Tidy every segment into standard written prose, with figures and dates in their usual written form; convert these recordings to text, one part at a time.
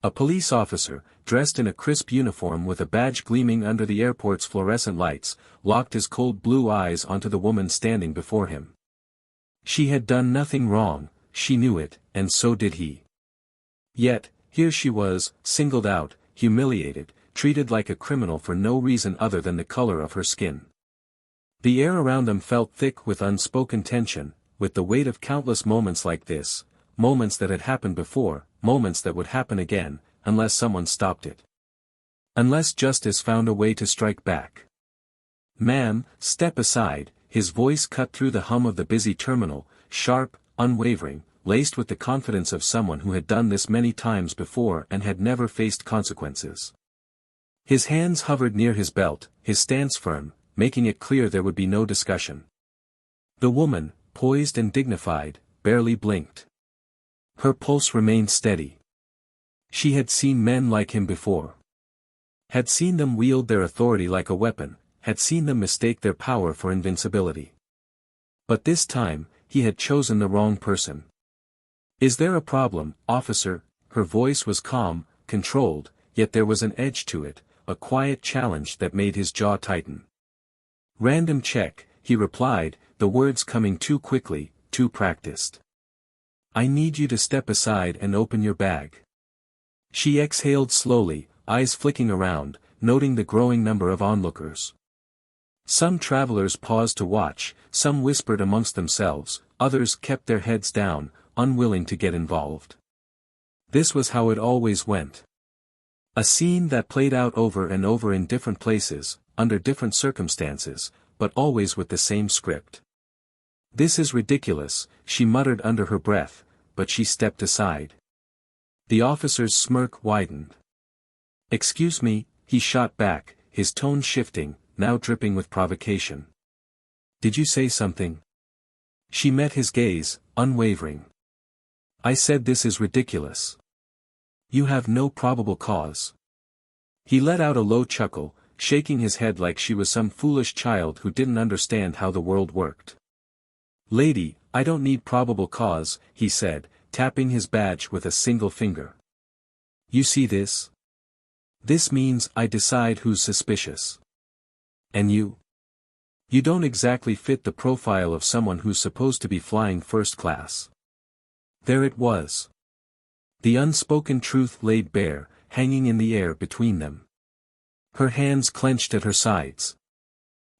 A police officer, dressed in a crisp uniform with a badge gleaming under the airport's fluorescent lights, locked his cold blue eyes onto the woman standing before him. She had done nothing wrong, she knew it, and so did he. Yet, here she was, singled out, humiliated, treated like a criminal for no reason other than the color of her skin. The air around them felt thick with unspoken tension, with the weight of countless moments like this, moments that had happened before, moments that would happen again, unless someone stopped it. Unless justice found a way to strike back. "Ma'am, step aside," his voice cut through the hum of the busy terminal, sharp, unwavering, laced with the confidence of someone who had done this many times before and had never faced consequences. His hands hovered near his belt, his stance firm, making it clear there would be no discussion. The woman, poised and dignified, barely blinked. Her pulse remained steady. She had seen men like him before. Had seen them wield their authority like a weapon, had seen them mistake their power for invincibility. But this time, he had chosen the wrong person. "Is there a problem, officer?" Her voice was calm, controlled, yet there was an edge to it, a quiet challenge that made his jaw tighten. "Random check," he replied, the words coming too quickly, too practiced. "I need you to step aside and open your bag." She exhaled slowly, eyes flicking around, noting the growing number of onlookers. Some travelers paused to watch, some whispered amongst themselves, others kept their heads down, unwilling to get involved. This was how it always went. A scene that played out over and over in different places, under different circumstances, but always with the same script. "This is ridiculous," she muttered under her breath, but she stepped aside. The officer's smirk widened. "Excuse me," he shot back, his tone shifting, now dripping with provocation. "Did you say something?" She met his gaze, unwavering. "I said this is ridiculous. You have no probable cause." He let out a low chuckle, shaking his head like she was some foolish child who didn't understand how the world worked. "Lady, I don't need probable cause," he said, tapping his badge with a single finger. "You see this? This means I decide who's suspicious. And you? You don't exactly fit the profile of someone who's supposed to be flying first class." There it was. The unspoken truth laid bare, hanging in the air between them. Her hands clenched at her sides.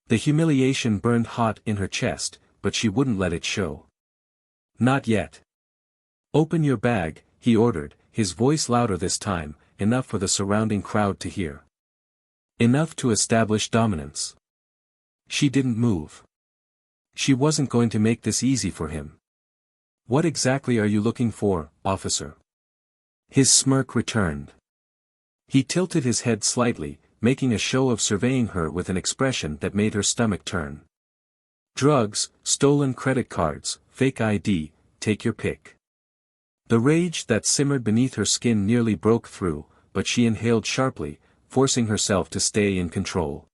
The humiliation burned hot in her chest, but she wouldn't let it show. "Not yet. Open your bag," he ordered, his voice louder this time, enough for the surrounding crowd to hear. Enough to establish dominance. She didn't move. She wasn't going to make this easy for him. "What exactly are you looking for, officer?" His smirk returned. He tilted his head slightly, making a show of surveying her with an expression that made her stomach turn. "Drugs, stolen credit cards, fake ID, take your pick." The rage that simmered beneath her skin nearly broke through, but she inhaled sharply, forcing herself to stay in control.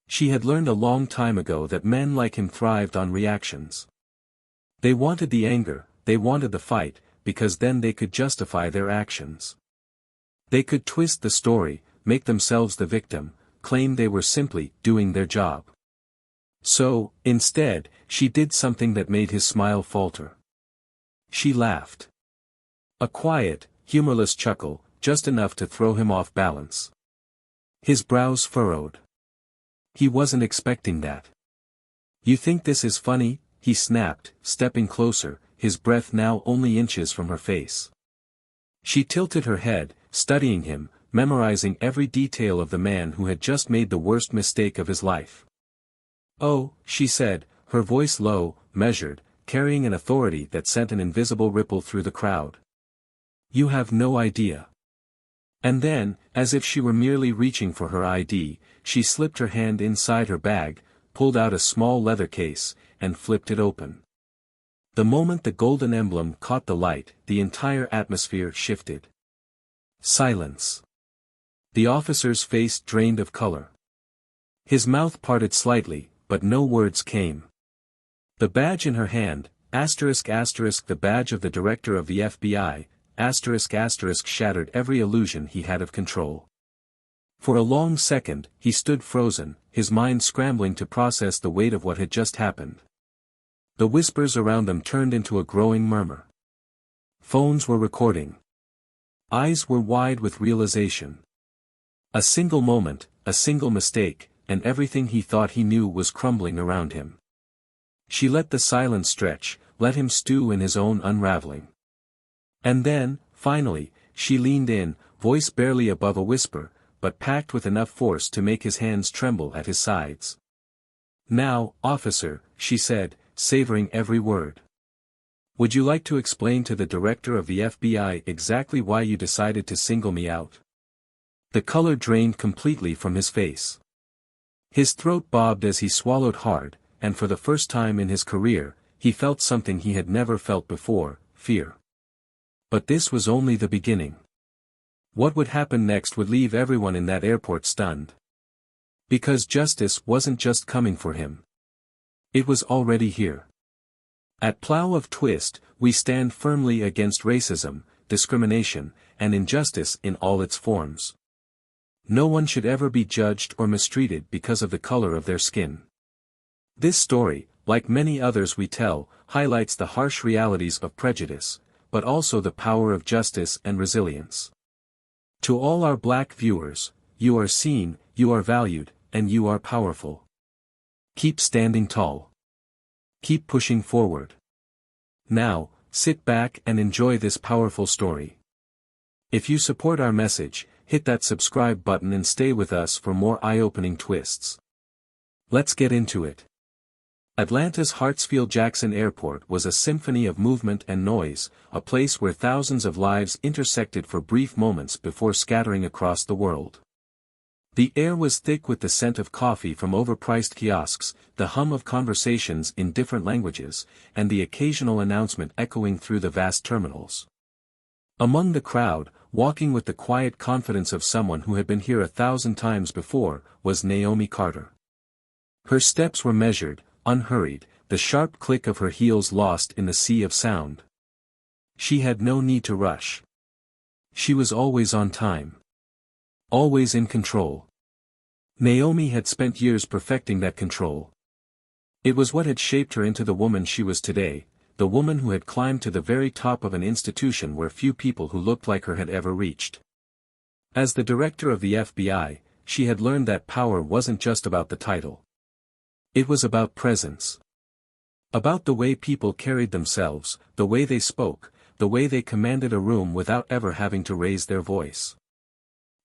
She had learned a long time ago that men like him thrived on reactions. They wanted the anger, they wanted the fight, because then they could justify their actions. They could twist the story, make themselves the victim, claim they were simply doing their job. So, instead, she did something that made his smile falter. She laughed. A quiet, humorless chuckle, just enough to throw him off balance. His brows furrowed. He wasn't expecting that. "You think this is funny?" he snapped, stepping closer, his breath now only inches from her face. She tilted her head, studying him, memorizing every detail of the man who had just made the worst mistake of his life. "Oh," she said, her voice low, measured, carrying an authority that sent an invisible ripple through the crowd. "You have no idea." And then, as if she were merely reaching for her ID, she slipped her hand inside her bag, pulled out a small leather case, and flipped it open. The moment the golden emblem caught the light, the entire atmosphere shifted. Silence. The officer's face drained of color. His mouth parted slightly, but no words came. The badge in her hand, ***, the badge of the director of the FBI, shattered every illusion he had of control. For a long second, he stood frozen, his mind scrambling to process the weight of what had just happened. The whispers around them turned into a growing murmur. Phones were recording. Eyes were wide with realization. A single moment, a single mistake, and everything he thought he knew was crumbling around him. She let the silence stretch, let him stew in his own unraveling. And then, finally, she leaned in, voice barely above a whisper, but packed with enough force to make his hands tremble at his sides. "Now, officer," she said, savoring every word. "Would you like to explain to the director of the FBI exactly why you decided to single me out?" The color drained completely from his face. His throat bobbed as he swallowed hard, and for the first time in his career, he felt something he had never felt before, fear. But this was only the beginning. What would happen next would leave everyone in that airport stunned. Because justice wasn't just coming for him. It was already here. At Plough of Twist, we stand firmly against racism, discrimination, and injustice in all its forms. No one should ever be judged or mistreated because of the color of their skin. This story, like many others we tell, highlights the harsh realities of prejudice, but also the power of justice and resilience. To all our Black viewers, you are seen, you are valued, and you are powerful. Keep standing tall. Keep pushing forward. Now, sit back and enjoy this powerful story. If you support our message, hit that subscribe button and stay with us for more eye-opening twists. Let's get into it. Atlanta's Hartsfield-Jackson Airport was a symphony of movement and noise, a place where thousands of lives intersected for brief moments before scattering across the world. The air was thick with the scent of coffee from overpriced kiosks, the hum of conversations in different languages, and the occasional announcement echoing through the vast terminals. Among the crowd, walking with the quiet confidence of someone who had been here 1,000 times before, was Naomi Carter. Her steps were measured, unhurried, the sharp click of her heels lost in the sea of sound. She had no need to rush. She was always on time. Always in control. Naomi had spent years perfecting that control. It was what had shaped her into the woman she was today, the woman who had climbed to the very top of an institution where few people who looked like her had ever reached. As the director of the FBI, she had learned that power wasn't just about the title. It was about presence. About the way people carried themselves, the way they spoke, the way they commanded a room without ever having to raise their voice.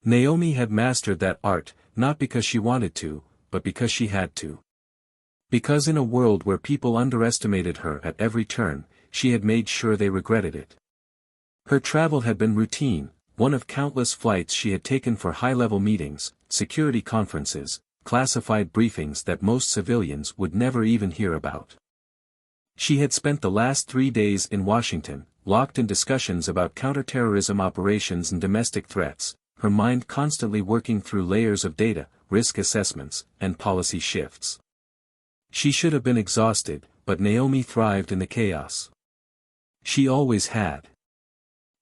Naomi had mastered that art, not because she wanted to, but because she had to. Because in a world where people underestimated her at every turn, she had made sure they regretted it. Her travel had been routine, one of countless flights she had taken for high-level meetings, security conferences, classified briefings that most civilians would never even hear about. She had spent the last 3 days in Washington, locked in discussions about counterterrorism operations and domestic threats, her mind constantly working through layers of data, risk assessments, and policy shifts. She should have been exhausted, but Naomi thrived in the chaos. She always had.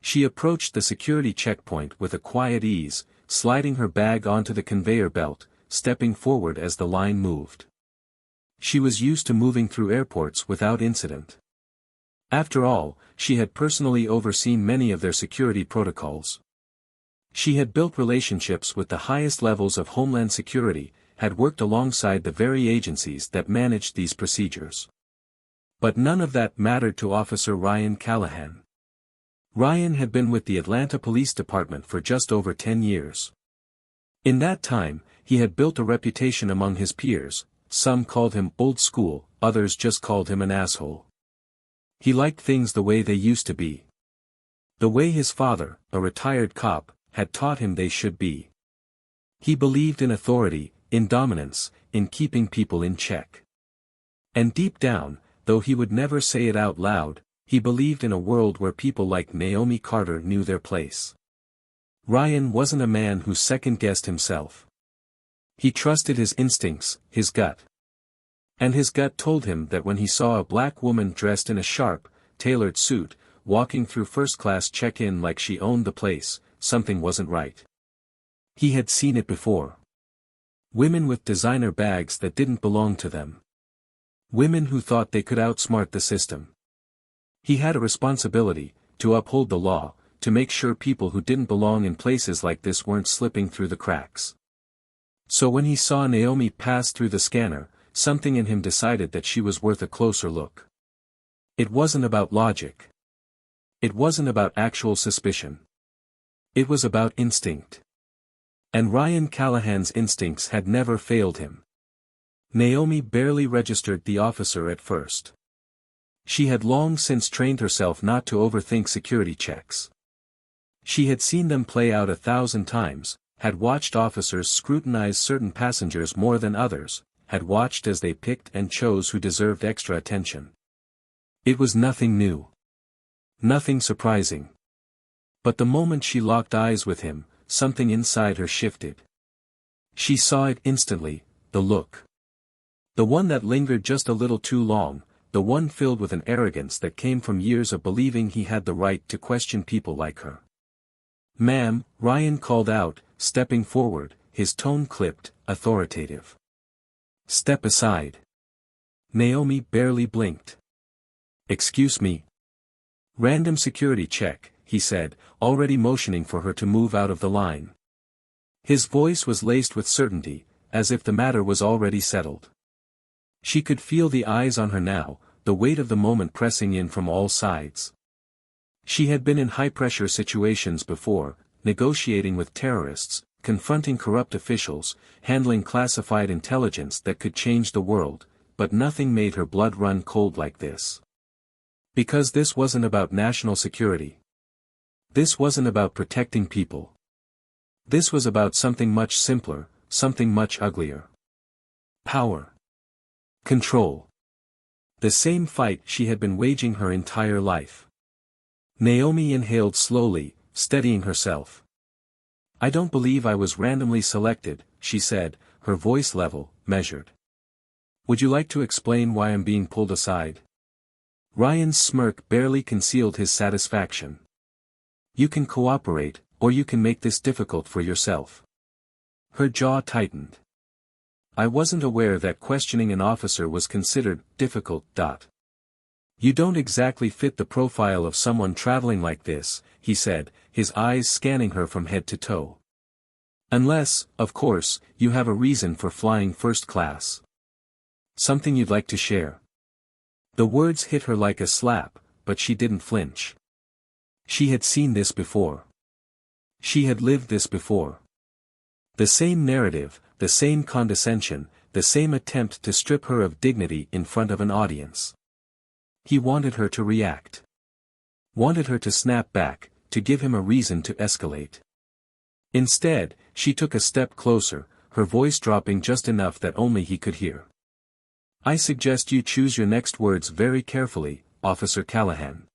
She approached the security checkpoint with a quiet ease, sliding her bag onto the conveyor belt, stepping forward as the line moved. She was used to moving through airports without incident. After all, she had personally overseen many of their security protocols. She had built relationships with the highest levels of Homeland Security, had worked alongside the very agencies that managed these procedures. But none of that mattered to Officer Ryan Callahan. Ryan had been with the Atlanta Police Department for just over 10 years. In that time, he had built a reputation among his peers, some called him old school, others just called him an asshole. He liked things the way they used to be. The way his father, a retired cop, had taught him they should be. He believed in authority, in dominance, in keeping people in check. And deep down, though he would never say it out loud, he believed in a world where people like Naomi Carter knew their place. Ryan wasn't a man who second-guessed himself. He trusted his instincts, his gut. And his gut told him that when he saw a black woman dressed in a sharp, tailored suit, walking through first-class check-in like she owned the place. Something wasn't right. He had seen it before. Women with designer bags that didn't belong to them. Women who thought they could outsmart the system. He had a responsibility, to uphold the law, to make sure people who didn't belong in places like this weren't slipping through the cracks. So when he saw Naomi pass through the scanner, something in him decided that she was worth a closer look. It wasn't about logic. It wasn't about actual suspicion. It was about instinct. And Ryan Callahan's instincts had never failed him. Naomi barely registered the officer at first. She had long since trained herself not to overthink security checks. She had seen them play out 1,000 times, had watched officers scrutinize certain passengers more than others, had watched as they picked and chose who deserved extra attention. It was nothing new. Nothing surprising. But the moment she locked eyes with him, something inside her shifted. She saw it instantly, the look. The one that lingered just a little too long, the one filled with an arrogance that came from years of believing he had the right to question people like her. "Ma'am," Ryan called out, stepping forward, his tone clipped, authoritative. "Step aside." Naomi barely blinked. "Excuse me." "Random security check," he said, already motioning for her to move out of the line. His voice was laced with certainty, as if the matter was already settled. She could feel the eyes on her now, the weight of the moment pressing in from all sides. She had been in high-pressure situations before, negotiating with terrorists, confronting corrupt officials, handling classified intelligence that could change the world, but nothing made her blood run cold like this. Because this wasn't about national security. This wasn't about protecting people. This was about something much simpler, something much uglier. Power. Control. The same fight she had been waging her entire life. Naomi inhaled slowly, steadying herself. "I don't believe I was randomly selected," she said, her voice level, measured. "Would you like to explain why I'm being pulled aside?" Ryan's smirk barely concealed his satisfaction. "You can cooperate, or you can make this difficult for yourself." Her jaw tightened. "I wasn't aware that questioning an officer was considered difficult. You don't exactly fit the profile of someone traveling like this," he said, his eyes scanning her from head to toe. "Unless, of course, you have a reason for flying first class. Something you'd like to share." The words hit her like a slap, but she didn't flinch. She had seen this before. She had lived this before. The same narrative, the same condescension, the same attempt to strip her of dignity in front of an audience. He wanted her to react. Wanted her to snap back, to give him a reason to escalate. Instead, she took a step closer, her voice dropping just enough that only he could hear. "I suggest you choose your next words very carefully, Officer Callahan."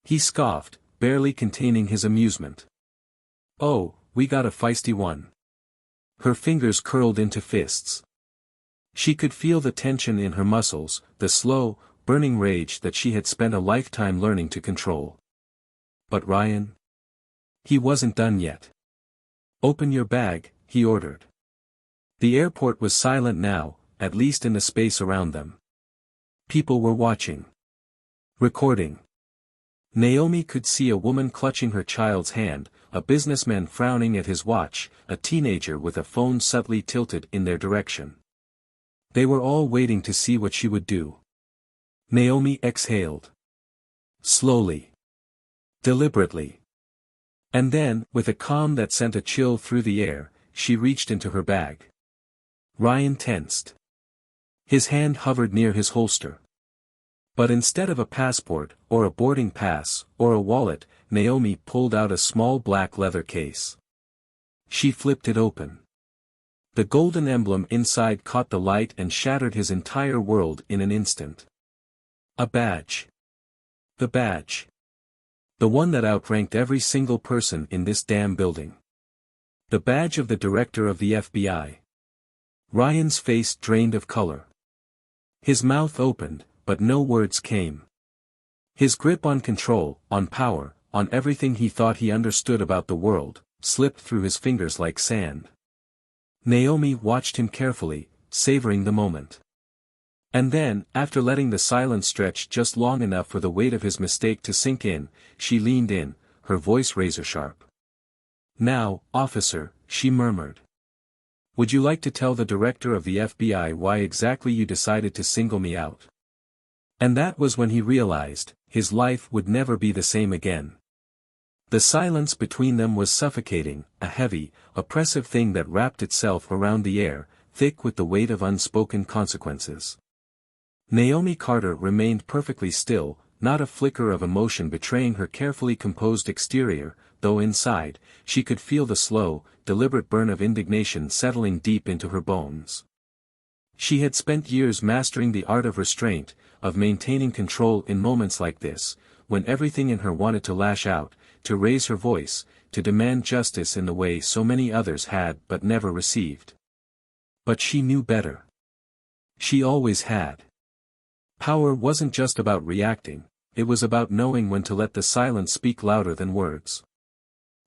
He scoffed, barely containing his amusement. "Oh, we got a feisty one." Her fingers curled into fists. She could feel the tension in her muscles, the slow, burning rage that she had spent a lifetime learning to control. But Ryan? He wasn't done yet. "Open your bag," he ordered. The airport was silent now, at least in the space around them. People were watching. Recording. Naomi could see a woman clutching her child's hand, a businessman frowning at his watch, a teenager with a phone subtly tilted in their direction. They were all waiting to see what she would do. Naomi exhaled. Slowly. Deliberately. And then, with a calm that sent a chill through the air, she reached into her bag. Ryan tensed. His hand hovered near his holster. But instead of a passport, or a boarding pass, or a wallet, Naomi pulled out a small black leather case. She flipped it open. The golden emblem inside caught the light and shattered his entire world in an instant. A badge. The badge. The one that outranked every single person in this damn building. The badge of the director of the FBI. Ryan's face drained of color. His mouth opened, but no words came. His grip on control, on power, on everything he thought he understood about the world, slipped through his fingers like sand. Naomi watched him carefully, savoring the moment. And then, after letting the silence stretch just long enough for the weight of his mistake to sink in, she leaned in, her voice razor-sharp. "Now, officer," she murmured. "Would you like to tell the director of the FBI why exactly you decided to single me out?" And that was when he realized, his life would never be the same again. The silence between them was suffocating, a heavy, oppressive thing that wrapped itself around the air, thick with the weight of unspoken consequences. Naomi Carter remained perfectly still, not a flicker of emotion betraying her carefully composed exterior, though inside, she could feel the slow, deliberate burn of indignation settling deep into her bones. She had spent years mastering the art of restraint, of maintaining control in moments like this, when everything in her wanted to lash out, to raise her voice, to demand justice in the way so many others had but never received. But she knew better. She always had. Power wasn't just about reacting, it was about knowing when to let the silence speak louder than words.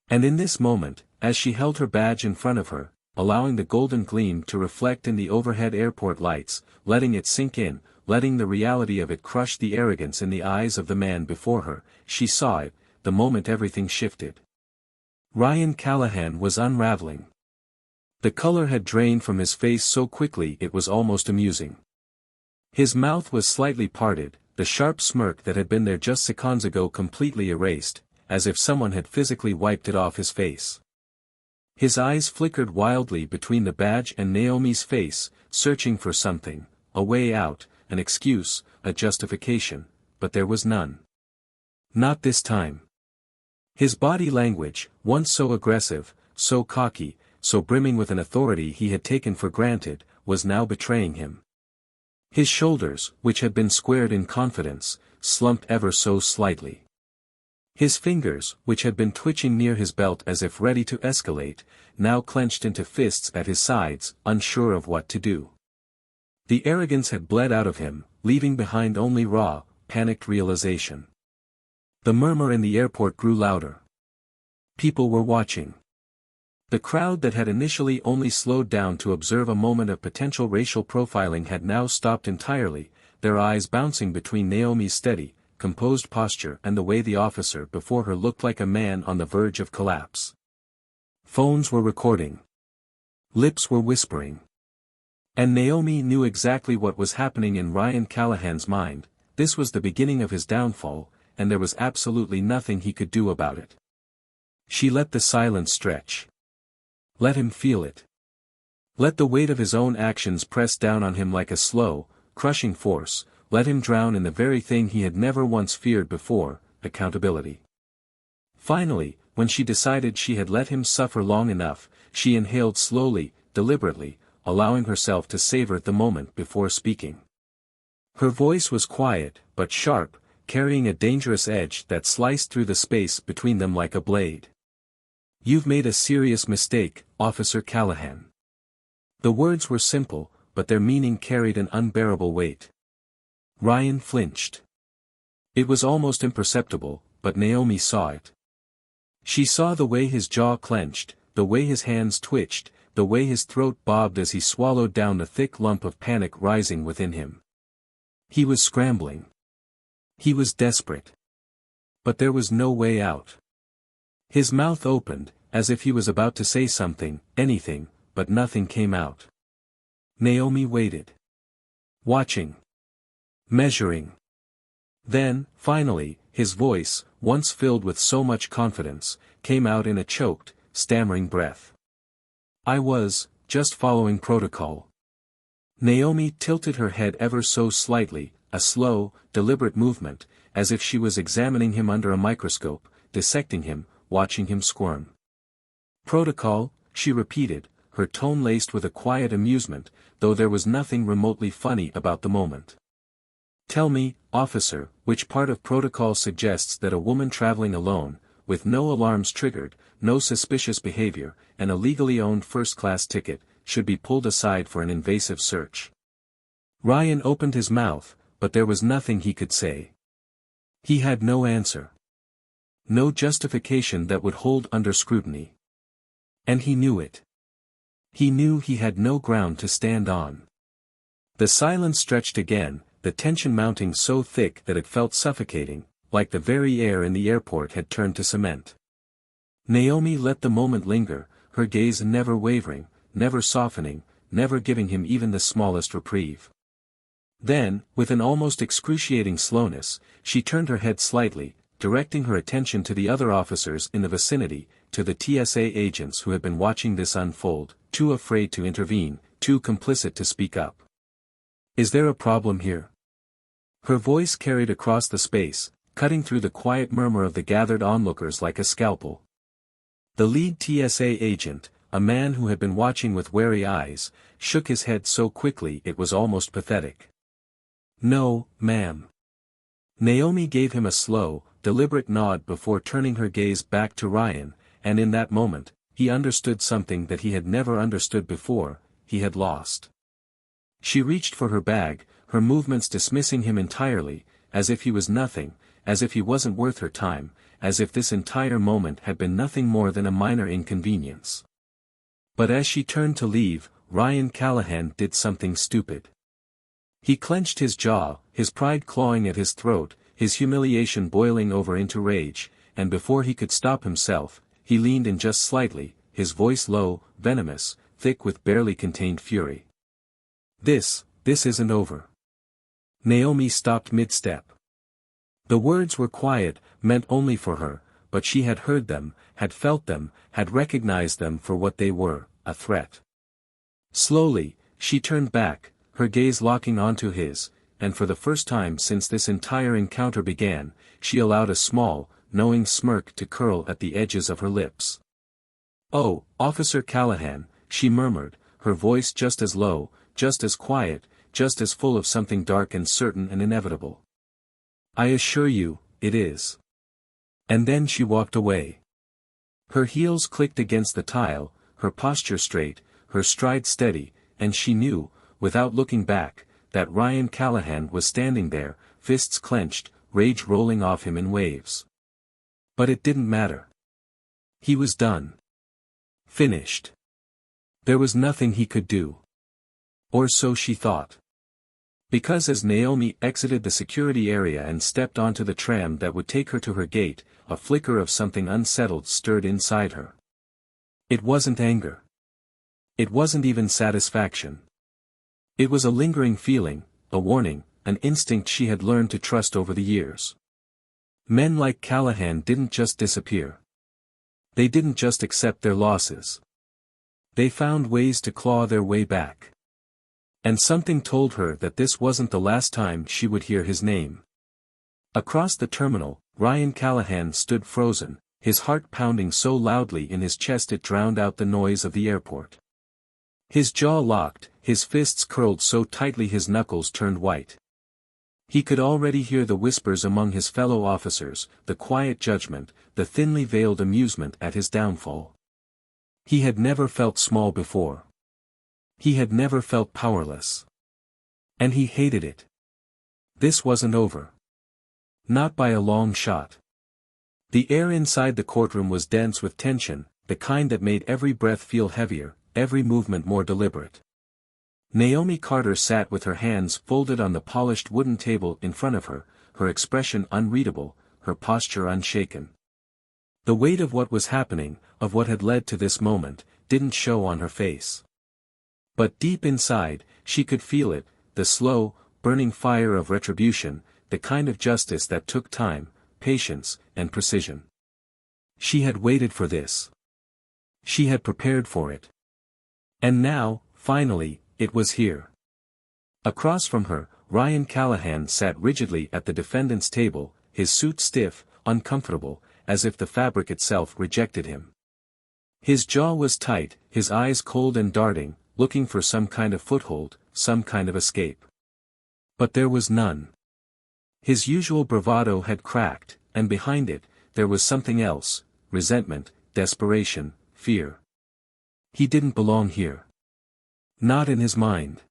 And in this moment, as she held her badge in front of her, allowing the golden gleam to reflect in the overhead airport lights, letting it sink in, letting the reality of it crush the arrogance in the eyes of the man before her, she saw it, the moment everything shifted. Ryan Callahan was unraveling. The color had drained from his face so quickly it was almost amusing. His mouth was slightly parted, the sharp smirk that had been there just seconds ago completely erased, as if someone had physically wiped it off his face. His eyes flickered wildly between the badge and Naomi's face, searching for something, a way out, an excuse, a justification, but there was none. Not this time. His body language, once so aggressive, so cocky, so brimming with an authority he had taken for granted, was now betraying him. His shoulders, which had been squared in confidence, slumped ever so slightly. His fingers, which had been twitching near his belt as if ready to escalate, now clenched into fists at his sides, unsure of what to do. The arrogance had bled out of him, leaving behind only raw, panicked realization. The murmur in the airport grew louder. People were watching. The crowd that had initially only slowed down to observe a moment of potential racial profiling had now stopped entirely, their eyes bouncing between Naomi's steady, composed posture and the way the officer before her looked like a man on the verge of collapse. Phones were recording. Lips were whispering. And Naomi knew exactly what was happening in Ryan Callahan's mind. This was the beginning of his downfall, and there was absolutely nothing he could do about it. She let the silence stretch. Let him feel it. Let the weight of his own actions press down on him like a slow, crushing force, let him drown in the very thing he had never once feared before, accountability. Finally, when she decided she had let him suffer long enough, she inhaled slowly, deliberately, allowing herself to savor the moment before speaking. Her voice was quiet, but sharp, carrying a dangerous edge that sliced through the space between them like a blade. "You've made a serious mistake, Officer Callahan." The words were simple, but their meaning carried an unbearable weight. Ryan flinched. It was almost imperceptible, but Naomi saw it. She saw the way his jaw clenched, the way his hands twitched, the way his throat bobbed as he swallowed down the thick lump of panic rising within him. He was scrambling. He was desperate. But there was no way out. His mouth opened, as if he was about to say something, anything, but nothing came out. Naomi waited. Watching. Measuring. Then, finally, his voice, once filled with so much confidence, came out in a choked, stammering breath. "I was, just following protocol." Naomi tilted her head ever so slightly, a slow, deliberate movement, as if she was examining him under a microscope, dissecting him, watching him squirm. "Protocol," she repeated, her tone laced with a quiet amusement, though there was nothing remotely funny about the moment. "Tell me, officer, which part of protocol suggests that a woman traveling alone, with no alarms triggered, no suspicious behavior, and a legally owned first-class ticket, should be pulled aside for an invasive search?" Ryan opened his mouth, but there was nothing he could say. He had no answer. No justification that would hold under scrutiny. And he knew it. He knew he had no ground to stand on. The silence stretched again, the tension mounting so thick that it felt suffocating, like the very air in the airport had turned to cement. Naomi let the moment linger, her gaze never wavering, never softening, never giving him even the smallest reprieve. Then, with an almost excruciating slowness, she turned her head slightly, directing her attention to the other officers in the vicinity, to the TSA agents who had been watching this unfold, too afraid to intervene, too complicit to speak up. "Is there a problem here?" Her voice carried across the space, cutting through the quiet murmur of the gathered onlookers like a scalpel. The lead TSA agent, a man who had been watching with wary eyes, shook his head so quickly it was almost pathetic. "No, ma'am." Naomi gave him a slow, deliberate nod before turning her gaze back to Ryan, and in that moment, he understood something that he had never understood before: he had lost. She reached for her bag, her movements dismissing him entirely, as if he was nothing, as if he wasn't worth her time, as if this entire moment had been nothing more than a minor inconvenience. But as she turned to leave, Ryan Callahan did something stupid. He clenched his jaw, his pride clawing at his throat, his humiliation boiling over into rage, and before he could stop himself, he leaned in just slightly, his voice low, venomous, thick with barely contained fury. This isn't over." Naomi stopped mid-step. The words were quiet, meant only for her, but she had heard them, had felt them, had recognized them for what they were, a threat. Slowly, she turned back, her gaze locking onto his, and for the first time since this entire encounter began, she allowed a small, knowing smirk to curl at the edges of her lips. "Oh, Officer Callahan," she murmured, her voice just as low, just as quiet, just as full of something dark and certain and inevitable. "I assure you, it is." And then she walked away. Her heels clicked against the tile, her posture straight, her stride steady, and she knew, without looking back, that Ryan Callahan was standing there, fists clenched, rage rolling off him in waves. But it didn't matter. He was done. Finished. There was nothing he could do. Or so she thought. Because as Naomi exited the security area and stepped onto the tram that would take her to her gate, a flicker of something unsettled stirred inside her. It wasn't anger. It wasn't even satisfaction. It was a lingering feeling, a warning, an instinct she had learned to trust over the years. Men like Callahan didn't just disappear. They didn't just accept their losses. They found ways to claw their way back. And something told her that this wasn't the last time she would hear his name. Across the terminal, Ryan Callahan stood frozen, his heart pounding so loudly in his chest it drowned out the noise of the airport. His jaw locked, his fists curled so tightly his knuckles turned white. He could already hear the whispers among his fellow officers, the quiet judgment, the thinly veiled amusement at his downfall. He had never felt small before. He had never felt powerless. And he hated it. This wasn't over. Not by a long shot. The air inside the courtroom was dense with tension, the kind that made every breath feel heavier, every movement more deliberate. Naomi Carter sat with her hands folded on the polished wooden table in front of her, her expression unreadable, her posture unshaken. The weight of what was happening, of what had led to this moment, didn't show on her face. But deep inside, she could feel it, the slow, burning fire of retribution, the kind of justice that took time, patience, and precision. She had waited for this. She had prepared for it. And now, finally, it was here. Across from her, Ryan Callahan sat rigidly at the defendant's table, his suit stiff, uncomfortable, as if the fabric itself rejected him. His jaw was tight, his eyes cold and darting, looking for some kind of foothold, some kind of escape. But there was none. His usual bravado had cracked, and behind it, there was something else: resentment, desperation, fear. He didn't belong here. Not in his mind.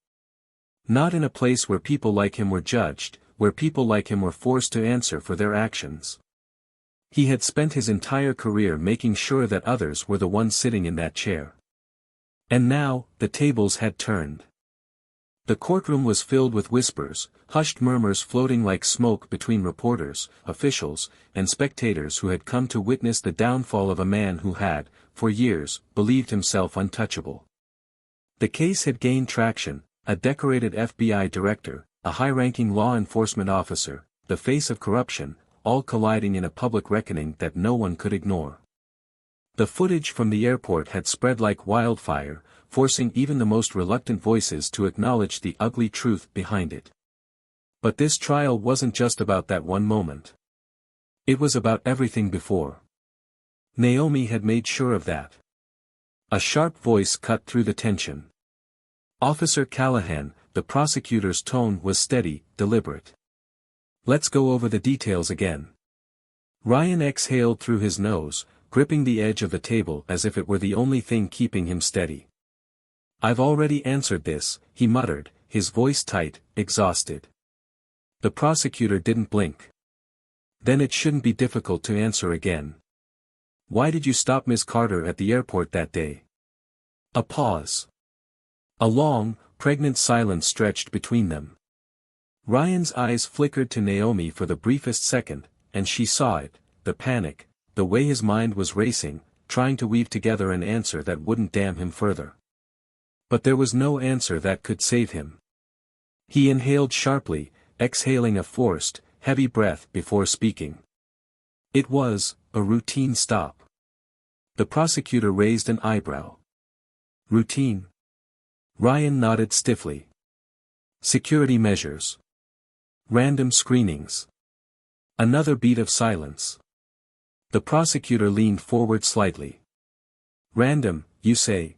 Not in a place where people like him were judged, where people like him were forced to answer for their actions. He had spent his entire career making sure that others were the ones sitting in that chair. And now, the tables had turned. The courtroom was filled with whispers, hushed murmurs floating like smoke between reporters, officials, and spectators who had come to witness the downfall of a man who had, for years, believed himself untouchable. The case had gained traction, a decorated FBI director, a high-ranking law enforcement officer, the face of corruption, all colliding in a public reckoning that no one could ignore. The footage from the airport had spread like wildfire, forcing even the most reluctant voices to acknowledge the ugly truth behind it. But this trial wasn't just about that one moment. It was about everything before. Naomi had made sure of that. A sharp voice cut through the tension. "Officer Callahan," the prosecutor's tone was steady, deliberate. "Let's go over the details again." Ryan exhaled through his nose, gripping the edge of the table as if it were the only thing keeping him steady. "I've already answered this," he muttered, his voice tight, exhausted. The prosecutor didn't blink. "Then it shouldn't be difficult to answer again. Why did you stop Miss Carter at the airport that day?" A pause. A long, pregnant silence stretched between them. Ryan's eyes flickered to Naomi for the briefest second, and she saw it, the panic, the way his mind was racing, trying to weave together an answer that wouldn't damn him further. But there was no answer that could save him. He inhaled sharply, exhaling a forced, heavy breath before speaking. It was a routine stop. The prosecutor raised an eyebrow. "Routine?" Ryan nodded stiffly. "Security measures. Random screenings." Another beat of silence. The prosecutor leaned forward slightly. "Random, you say?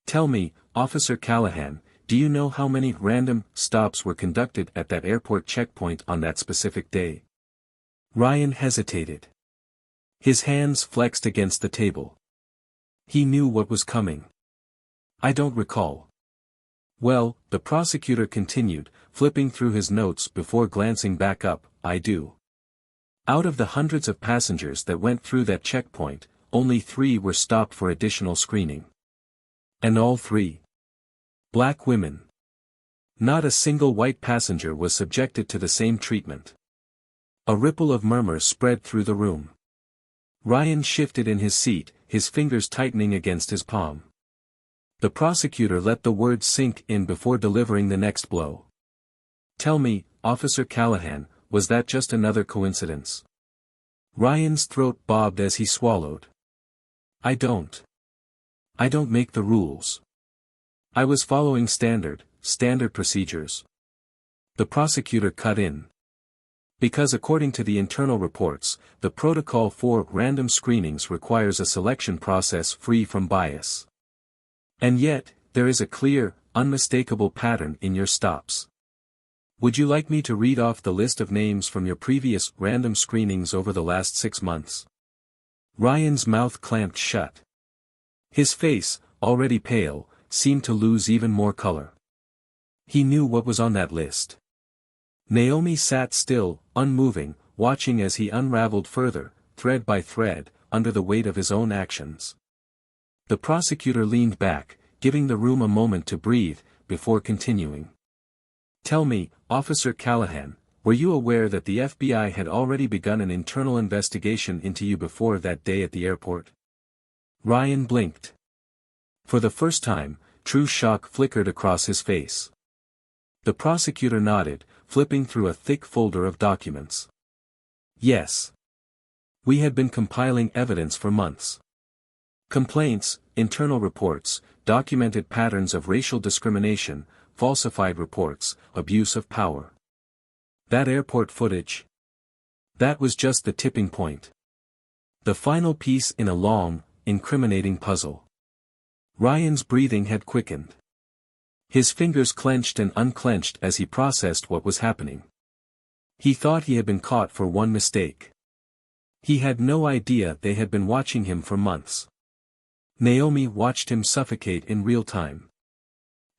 Tell me, Officer Callahan, do you know how many random stops were conducted at that airport checkpoint on that specific day?" Ryan hesitated. His hands flexed against the table. He knew what was coming. "I don't recall." "Well," the prosecutor continued, flipping through his notes before glancing back up, "I do. Out of the hundreds of passengers that went through that checkpoint, only 3 were stopped for additional screening. And all 3. Black women. Not a single white passenger was subjected to the same treatment." A ripple of murmurs spread through the room. Ryan shifted in his seat, his fingers tightening against his palm. The prosecutor let the words sink in before delivering the next blow. "Tell me, Officer Callahan, was that just another coincidence?" Ryan's throat bobbed as he swallowed. I don't make the rules. I was following standard procedures." The prosecutor cut in. "Because according to the internal reports, the protocol for random screenings requires a selection process free from bias. And yet, there is a clear, unmistakable pattern in your stops. Would you like me to read off the list of names from your previous random screenings over the last 6 months?" Ryan's mouth clamped shut. His face, already pale, seemed to lose even more color. He knew what was on that list. Naomi sat still, unmoving, watching as he unraveled further, thread by thread, under the weight of his own actions. The prosecutor leaned back, giving the room a moment to breathe, before continuing. "Tell me, Officer Callahan, were you aware that the FBI had already begun an internal investigation into you before that day at the airport?" Ryan blinked. For the first time, true shock flickered across his face. The prosecutor nodded, flipping through a thick folder of documents. "Yes. We had been compiling evidence for months. Complaints, internal reports, documented patterns of racial discrimination, falsified reports, abuse of power. That airport footage. That was just the tipping point. The final piece in a long, incriminating puzzle." Ryan's breathing had quickened. His fingers clenched and unclenched as he processed what was happening. He thought he had been caught for one mistake. He had no idea they had been watching him for months. Naomi watched him suffocate in real time.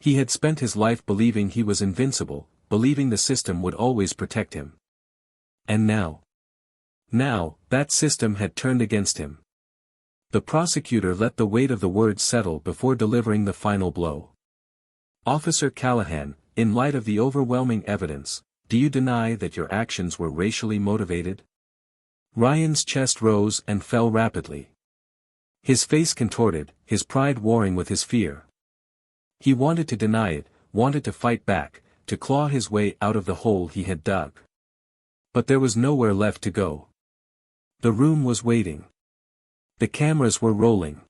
He had spent his life believing he was invincible, believing the system would always protect him. And now, that system had turned against him. The prosecutor let the weight of the words settle before delivering the final blow. Officer Callahan, in light of the overwhelming evidence, do you deny that your actions were racially motivated? Ryan's chest rose and fell rapidly. His face contorted, his pride warring with his fear. He wanted to deny it, wanted to fight back, to claw his way out of the hole he had dug. But there was nowhere left to go. The room was waiting. The cameras were rolling.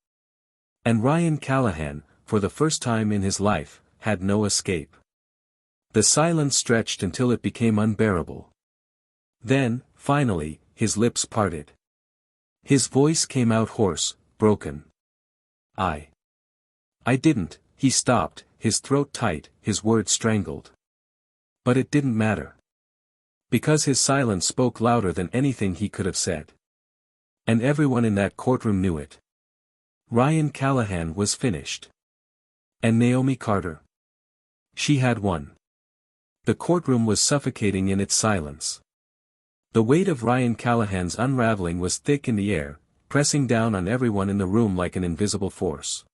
And Ryan Callahan, for the first time in his life, had no escape. The silence stretched until it became unbearable. Then, finally, his lips parted. His voice came out hoarse, broken. I didn't, he stopped, his throat tight, his words strangled. But it didn't matter. Because his silence spoke louder than anything he could have said. And everyone in that courtroom knew it. Ryan Callahan was finished. And Naomi Carter? She had won. The courtroom was suffocating in its silence. The weight of Ryan Callahan's unraveling was thick in the air, pressing down on everyone in the room like an invisible force.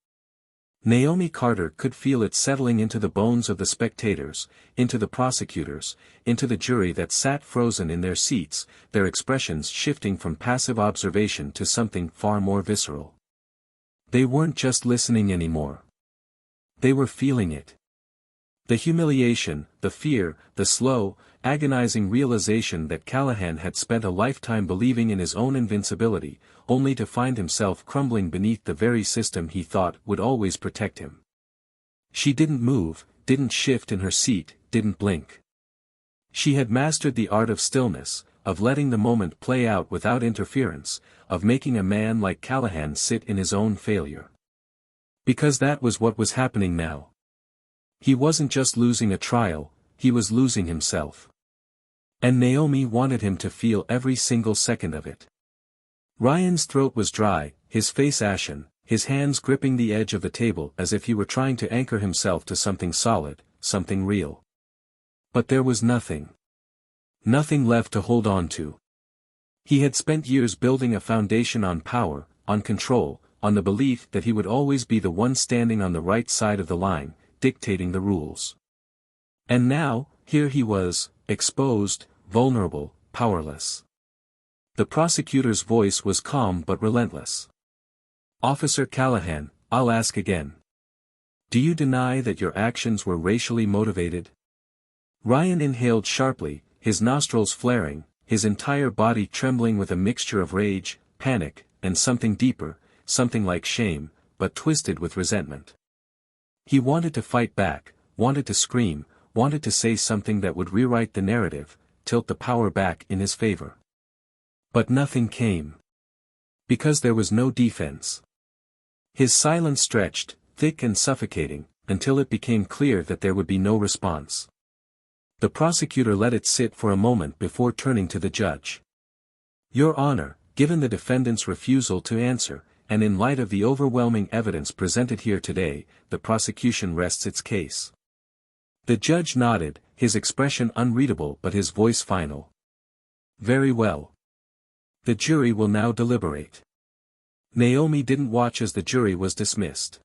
Naomi Carter could feel it settling into the bones of the spectators, into the prosecutors, into the jury that sat frozen in their seats, their expressions shifting from passive observation to something far more visceral. They weren't just listening anymore. They were feeling it. The humiliation, the fear, the slow, agonizing realization that Callahan had spent a lifetime believing in his own invincibility, only to find himself crumbling beneath the very system he thought would always protect him. She didn't move, didn't shift in her seat, didn't blink. She had mastered the art of stillness, of letting the moment play out without interference, of making a man like Callahan sit in his own failure. Because that was what was happening now. He wasn't just losing a trial, he was losing himself. And Naomi wanted him to feel every single second of it. Ryan's throat was dry, his face ashen, his hands gripping the edge of the table as if he were trying to anchor himself to something solid, something real. But there was nothing. Nothing left to hold on to. He had spent years building a foundation on power, on control, on the belief that he would always be the one standing on the right side of the line, dictating the rules. And now, here he was, exposed, vulnerable, powerless. The prosecutor's voice was calm but relentless. Officer Callahan, I'll ask again. Do you deny that your actions were racially motivated? Ryan inhaled sharply, his nostrils flaring, his entire body trembling with a mixture of rage, panic, and something deeper, something like shame, but twisted with resentment. He wanted to fight back, wanted to scream, wanted to say something that would rewrite the narrative, tilt the power back in his favor. But nothing came. Because there was no defense. His silence stretched, thick and suffocating, until it became clear that there would be no response. The prosecutor let it sit for a moment before turning to the judge. Your Honor, given the defendant's refusal to answer, and in light of the overwhelming evidence presented here today, the prosecution rests its case. The judge nodded, his expression unreadable but his voice final. Very well. The jury will now deliberate. Naomi didn't watch as the jury was dismissed.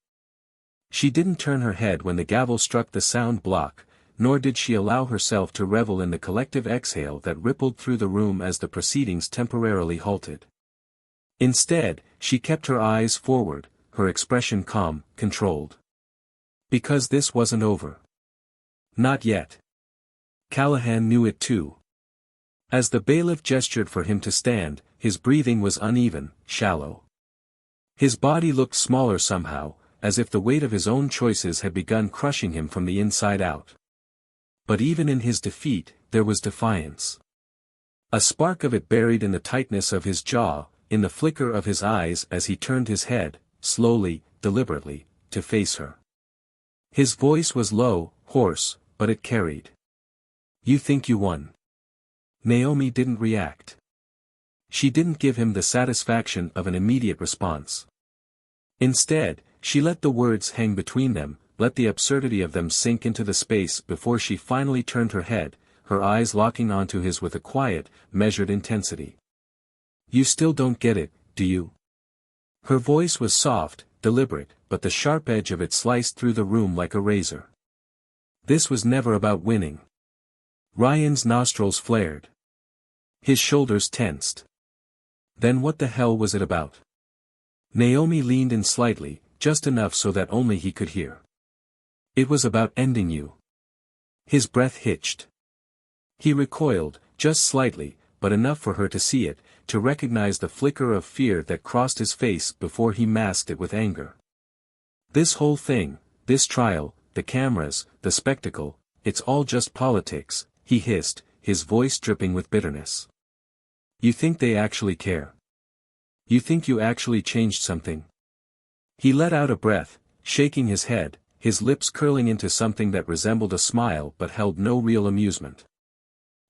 She didn't turn her head when the gavel struck the sound block, nor did she allow herself to revel in the collective exhale that rippled through the room as the proceedings temporarily halted. Instead, she kept her eyes forward, her expression calm, controlled. Because this wasn't over. Not yet. Callahan knew it too. As the bailiff gestured for him to stand, his breathing was uneven, shallow. His body looked smaller somehow, as if the weight of his own choices had begun crushing him from the inside out. But even in his defeat, there was defiance. A spark of it buried in the tightness of his jaw, in the flicker of his eyes as he turned his head, slowly, deliberately, to face her. His voice was low, hoarse, but it carried. You think you won? Naomi didn't react. She didn't give him the satisfaction of an immediate response. Instead, she let the words hang between them, let the absurdity of them sink into the space before she finally turned her head, her eyes locking onto his with a quiet, measured intensity. "You still don't get it, do you?" Her voice was soft, deliberate, but the sharp edge of it sliced through the room like a razor. This was never about winning. Ryan's nostrils flared. His shoulders tensed. Then what the hell was it about? Naomi leaned in slightly, just enough so that only he could hear. "It was about ending you." His breath hitched. He recoiled, just slightly, but enough for her to see it, to recognize the flicker of fear that crossed his face before he masked it with anger. "This whole thing, this trial, the cameras, the spectacle, it's all just politics," he hissed, his voice dripping with bitterness. "You think they actually care? You think you actually changed something?" He let out a breath, shaking his head, his lips curling into something that resembled a smile but held no real amusement.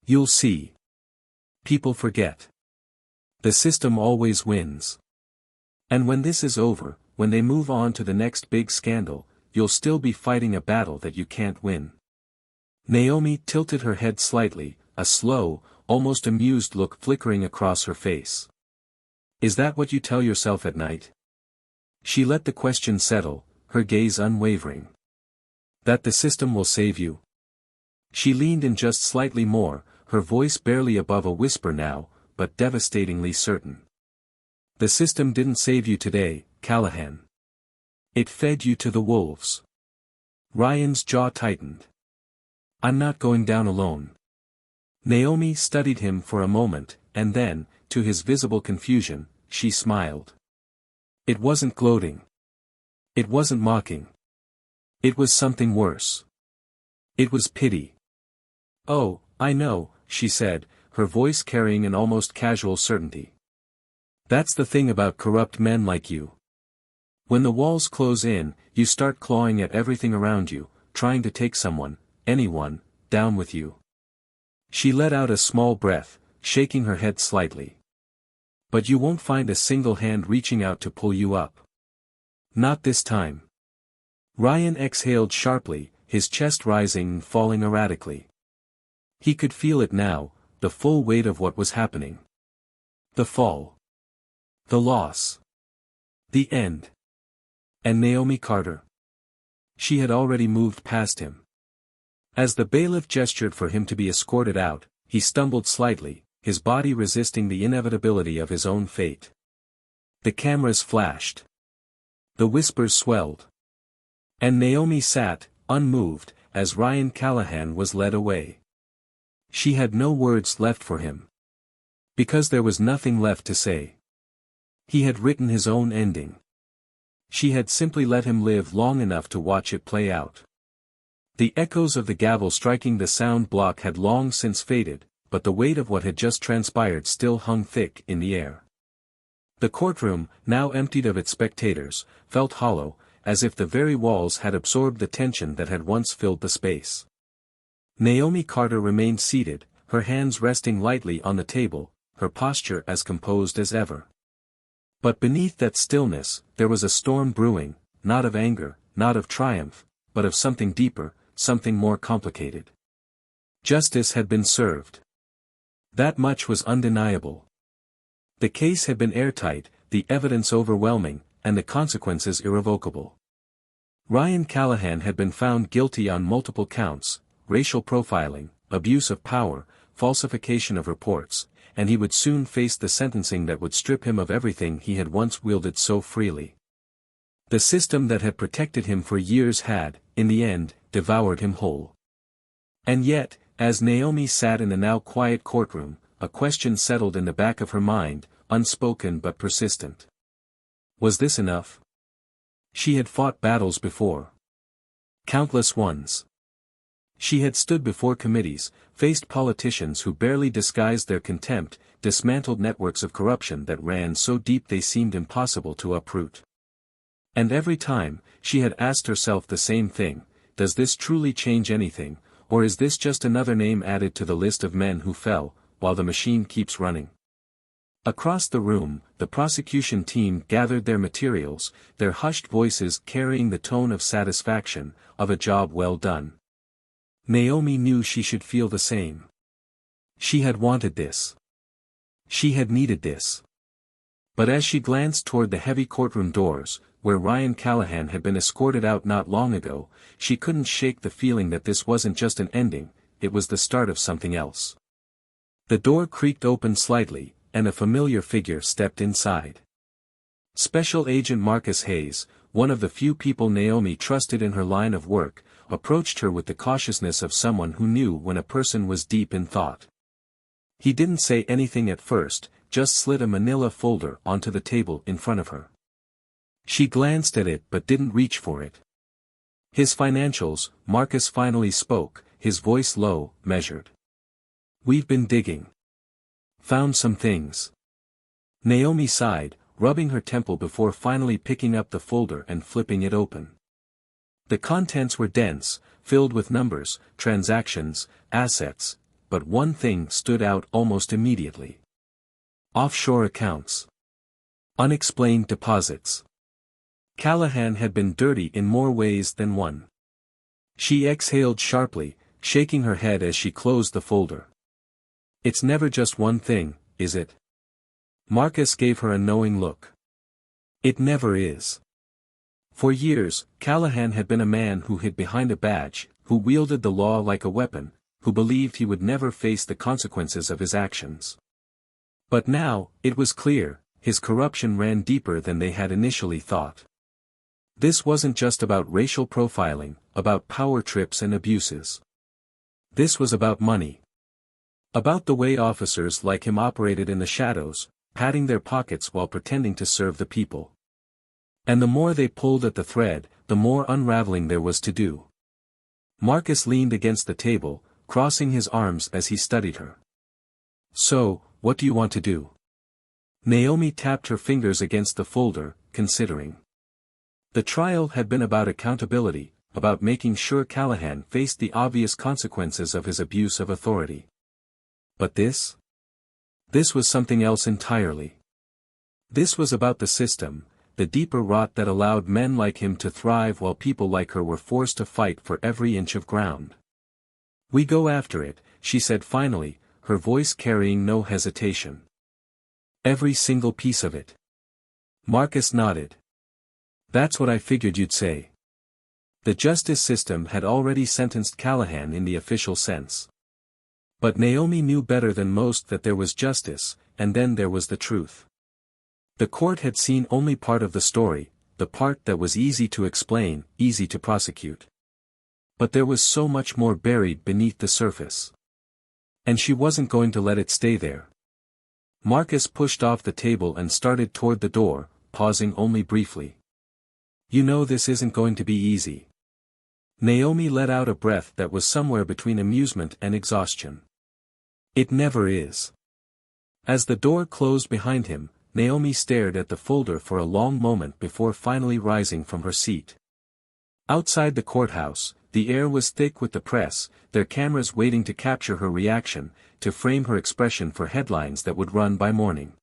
"You'll see. People forget. The system always wins. And when this is over, when they move on to the next big scandal, you'll still be fighting a battle that you can't win." Naomi tilted her head slightly, a slow, almost amused look flickering across her face. "Is that what you tell yourself at night?" She let the question settle, her gaze unwavering. "That the system will save you?" She leaned in just slightly more, her voice barely above a whisper now, but devastatingly certain. "The system didn't save you today, Callahan. It fed you to the wolves." Ryan's jaw tightened. "I'm not going down alone." Naomi studied him for a moment, and then, to his visible confusion, she smiled. It wasn't gloating. It wasn't mocking. It was something worse. It was pity. "Oh, I know," she said, her voice carrying an almost casual certainty. "That's the thing about corrupt men like you. When the walls close in, you start clawing at everything around you, trying to take someone, anyone, down with you." She let out a small breath, shaking her head slightly. "But you won't find a single hand reaching out to pull you up. Not this time." Ryan exhaled sharply, his chest rising and falling erratically. He could feel it now, the full weight of what was happening. The fall. The loss. The end. And Naomi Carter. She had already moved past him. As the bailiff gestured for him to be escorted out, he stumbled slightly, his body resisting the inevitability of his own fate. The cameras flashed. The whispers swelled. And Naomi sat, unmoved, as Ryan Callahan was led away. She had no words left for him. Because there was nothing left to say. He had written his own ending. She had simply let him live long enough to watch it play out. The echoes of the gavel striking the sound block had long since faded, but the weight of what had just transpired still hung thick in the air. The courtroom, now emptied of its spectators, felt hollow, as if the very walls had absorbed the tension that had once filled the space. Naomi Carter remained seated, her hands resting lightly on the table, her posture as composed as ever. But beneath that stillness, there was a storm brewing, not of anger, not of triumph, but of something deeper, something more complicated. Justice had been served. That much was undeniable. The case had been airtight, the evidence overwhelming, and the consequences irrevocable. Ryan Callahan had been found guilty on multiple counts: racial profiling, abuse of power, falsification of reports, and he would soon face the sentencing that would strip him of everything he had once wielded so freely. The system that had protected him for years had, in the end, devoured him whole. And yet, as Naomi sat in the now quiet courtroom, a question settled in the back of her mind, unspoken but persistent. Was this enough? She had fought battles before. Countless ones. She had stood before committees, faced politicians who barely disguised their contempt, dismantled networks of corruption that ran so deep they seemed impossible to uproot. And every time, she had asked herself the same thing: does this truly change anything, or is this just another name added to the list of men who fell, while the machine keeps running? Across the room, the prosecution team gathered their materials, their hushed voices carrying the tone of satisfaction, of a job well done. Naomi knew she should feel the same. She had wanted this. She had needed this. But as she glanced toward the heavy courtroom doors, where Ryan Callahan had been escorted out not long ago, she couldn't shake the feeling that this wasn't just an ending, it was the start of something else. The door creaked open slightly, and a familiar figure stepped inside. Special Agent Marcus Hayes, one of the few people Naomi trusted in her line of work, approached her with the cautiousness of someone who knew when a person was deep in thought. He didn't say anything at first, just slid a manila folder onto the table in front of her. She glanced at it but didn't reach for it. His financials, Marcus finally spoke, his voice low, measured. We've been digging. Found some things. Naomi sighed, rubbing her temple before finally picking up the folder and flipping it open. The contents were dense, filled with numbers, transactions, assets, but one thing stood out almost immediately. Offshore accounts. Unexplained deposits. Callahan had been dirty in more ways than one. She exhaled sharply, shaking her head as she closed the folder. It's never just one thing, is it? Marcus gave her a knowing look. It never is. For years, Callahan had been a man who hid behind a badge, who wielded the law like a weapon, who believed he would never face the consequences of his actions. But now, it was clear, his corruption ran deeper than they had initially thought. This wasn't just about racial profiling, about power trips and abuses. This was about money. About the way officers like him operated in the shadows, padding their pockets while pretending to serve the people. And the more they pulled at the thread, the more unraveling there was to do. Marcus leaned against the table, crossing his arms as he studied her. So, what do you want to do? Naomi tapped her fingers against the folder, considering. The trial had been about accountability, about making sure Callahan faced the obvious consequences of his abuse of authority. But this? This was something else entirely. This was about the system, the deeper rot that allowed men like him to thrive while people like her were forced to fight for every inch of ground. We go after it, she said finally, her voice carrying no hesitation. Every single piece of it. Marcus nodded. That's what I figured you'd say. The justice system had already sentenced Callahan in the official sense. But Naomi knew better than most that there was justice, and then there was the truth. The court had seen only part of the story, the part that was easy to explain, easy to prosecute. But there was so much more buried beneath the surface. And she wasn't going to let it stay there. Marcus pushed off the table and started toward the door, pausing only briefly. You know this isn't going to be easy. Naomi let out a breath that was somewhere between amusement and exhaustion. It never is. As the door closed behind him, Naomi stared at the folder for a long moment before finally rising from her seat. Outside the courthouse, the air was thick with the press, their cameras waiting to capture her reaction, to frame her expression for headlines that would run by morning.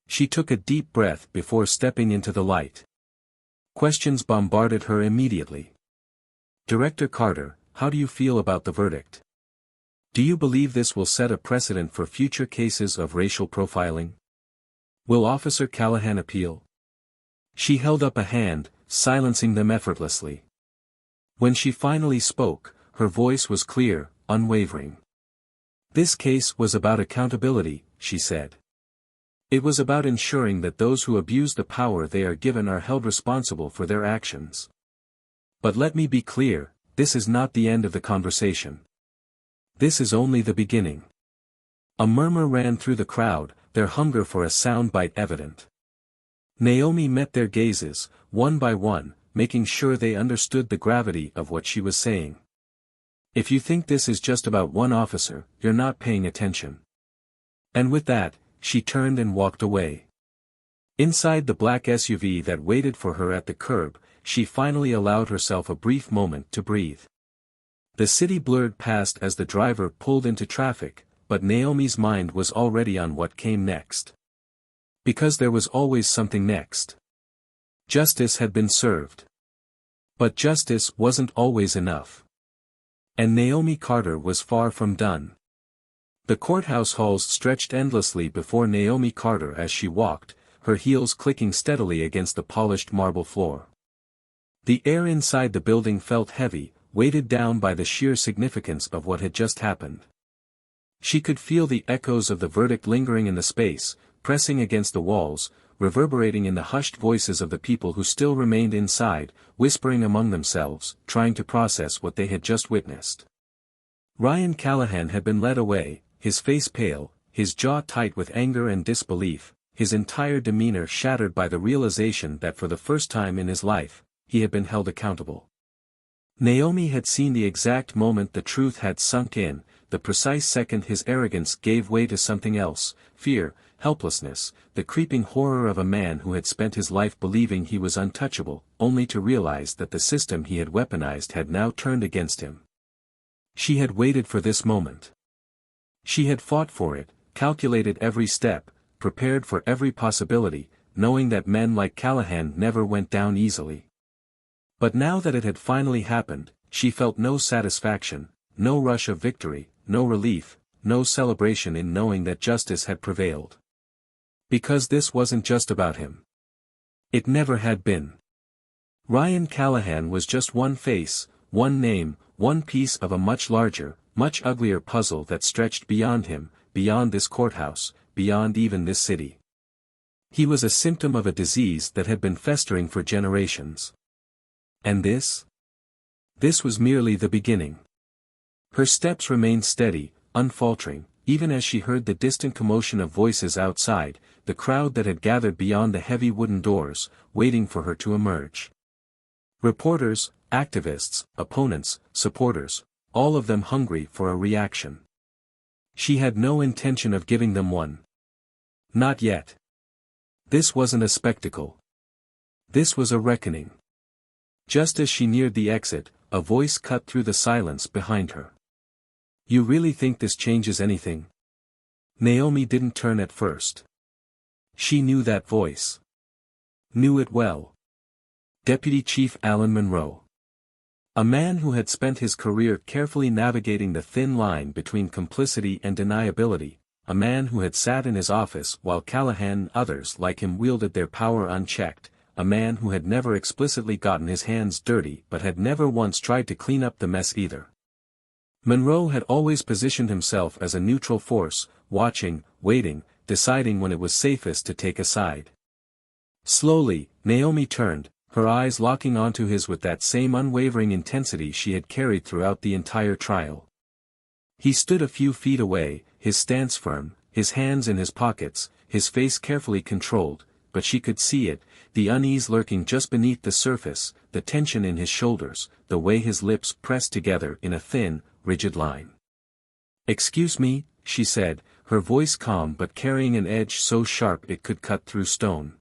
She took a deep breath before stepping into the light. Questions bombarded her immediately. Director Carter, how do you feel about the verdict? Do you believe this will set a precedent for future cases of racial profiling? Will Officer Callahan appeal? She held up a hand, silencing them effortlessly. When she finally spoke, her voice was clear, unwavering. This case was about accountability, she said. It was about ensuring that those who abuse the power they are given are held responsible for their actions. But let me be clear, this is not the end of the conversation. This is only the beginning. A murmur ran through the crowd, their hunger for a soundbite evident. Naomi met their gazes, one by one, making sure they understood the gravity of what she was saying. If you think this is just about one officer, you're not paying attention. And with that, she turned and walked away. Inside the black SUV that waited for her at the curb, she finally allowed herself a brief moment to breathe. The city blurred past as the driver pulled into traffic, but Naomi's mind was already on what came next. Because there was always something next. Justice had been served. But justice wasn't always enough. And Naomi Carter was far from done. The courthouse halls stretched endlessly before Naomi Carter as she walked, her heels clicking steadily against the polished marble floor. The air inside the building felt heavy, weighted down by the sheer significance of what had just happened. She could feel the echoes of the verdict lingering in the space, pressing against the walls, reverberating in the hushed voices of the people who still remained inside, whispering among themselves, trying to process what they had just witnessed. Ryan Callahan had been led away, his face pale, his jaw tight with anger and disbelief, his entire demeanor shattered by the realization that for the first time in his life, he had been held accountable. Naomi had seen the exact moment the truth had sunk in, the precise second his arrogance gave way to something else, fear, helplessness, the creeping horror of a man who had spent his life believing he was untouchable, only to realize that the system he had weaponized had now turned against him. She had waited for this moment. She had fought for it, calculated every step, prepared for every possibility, knowing that men like Callahan never went down easily. But now that it had finally happened, she felt no satisfaction, no rush of victory, no relief, no celebration in knowing that justice had prevailed. Because this wasn't just about him. It never had been. Ryan Callahan was just one face, one name, one piece of a much larger, much uglier puzzle that stretched beyond him, beyond this courthouse, beyond even this city. He was a symptom of a disease that had been festering for generations. And this? This was merely the beginning. Her steps remained steady, unfaltering, even as she heard the distant commotion of voices outside, the crowd that had gathered beyond the heavy wooden doors, waiting for her to emerge. Reporters, activists, opponents, supporters, all of them hungry for a reaction. She had no intention of giving them one. Not yet. This wasn't a spectacle. This was a reckoning. Just as she neared the exit, a voice cut through the silence behind her. You really think this changes anything? Naomi didn't turn at first. She knew that voice. Knew it well. Deputy Chief Alan Monroe. A man who had spent his career carefully navigating the thin line between complicity and deniability, a man who had sat in his office while Callahan and others like him wielded their power unchecked, a man who had never explicitly gotten his hands dirty but had never once tried to clean up the mess either. Monroe had always positioned himself as a neutral force, watching, waiting, deciding when it was safest to take a side. Slowly, Naomi turned, her eyes locking onto his with that same unwavering intensity she had carried throughout the entire trial. He stood a few feet away, his stance firm, his hands in his pockets, his face carefully controlled, but she could see it, the unease lurking just beneath the surface, the tension in his shoulders, the way his lips pressed together in a thin, rigid line. "Excuse me," she said, her voice calm but carrying an edge so sharp it could cut through stone.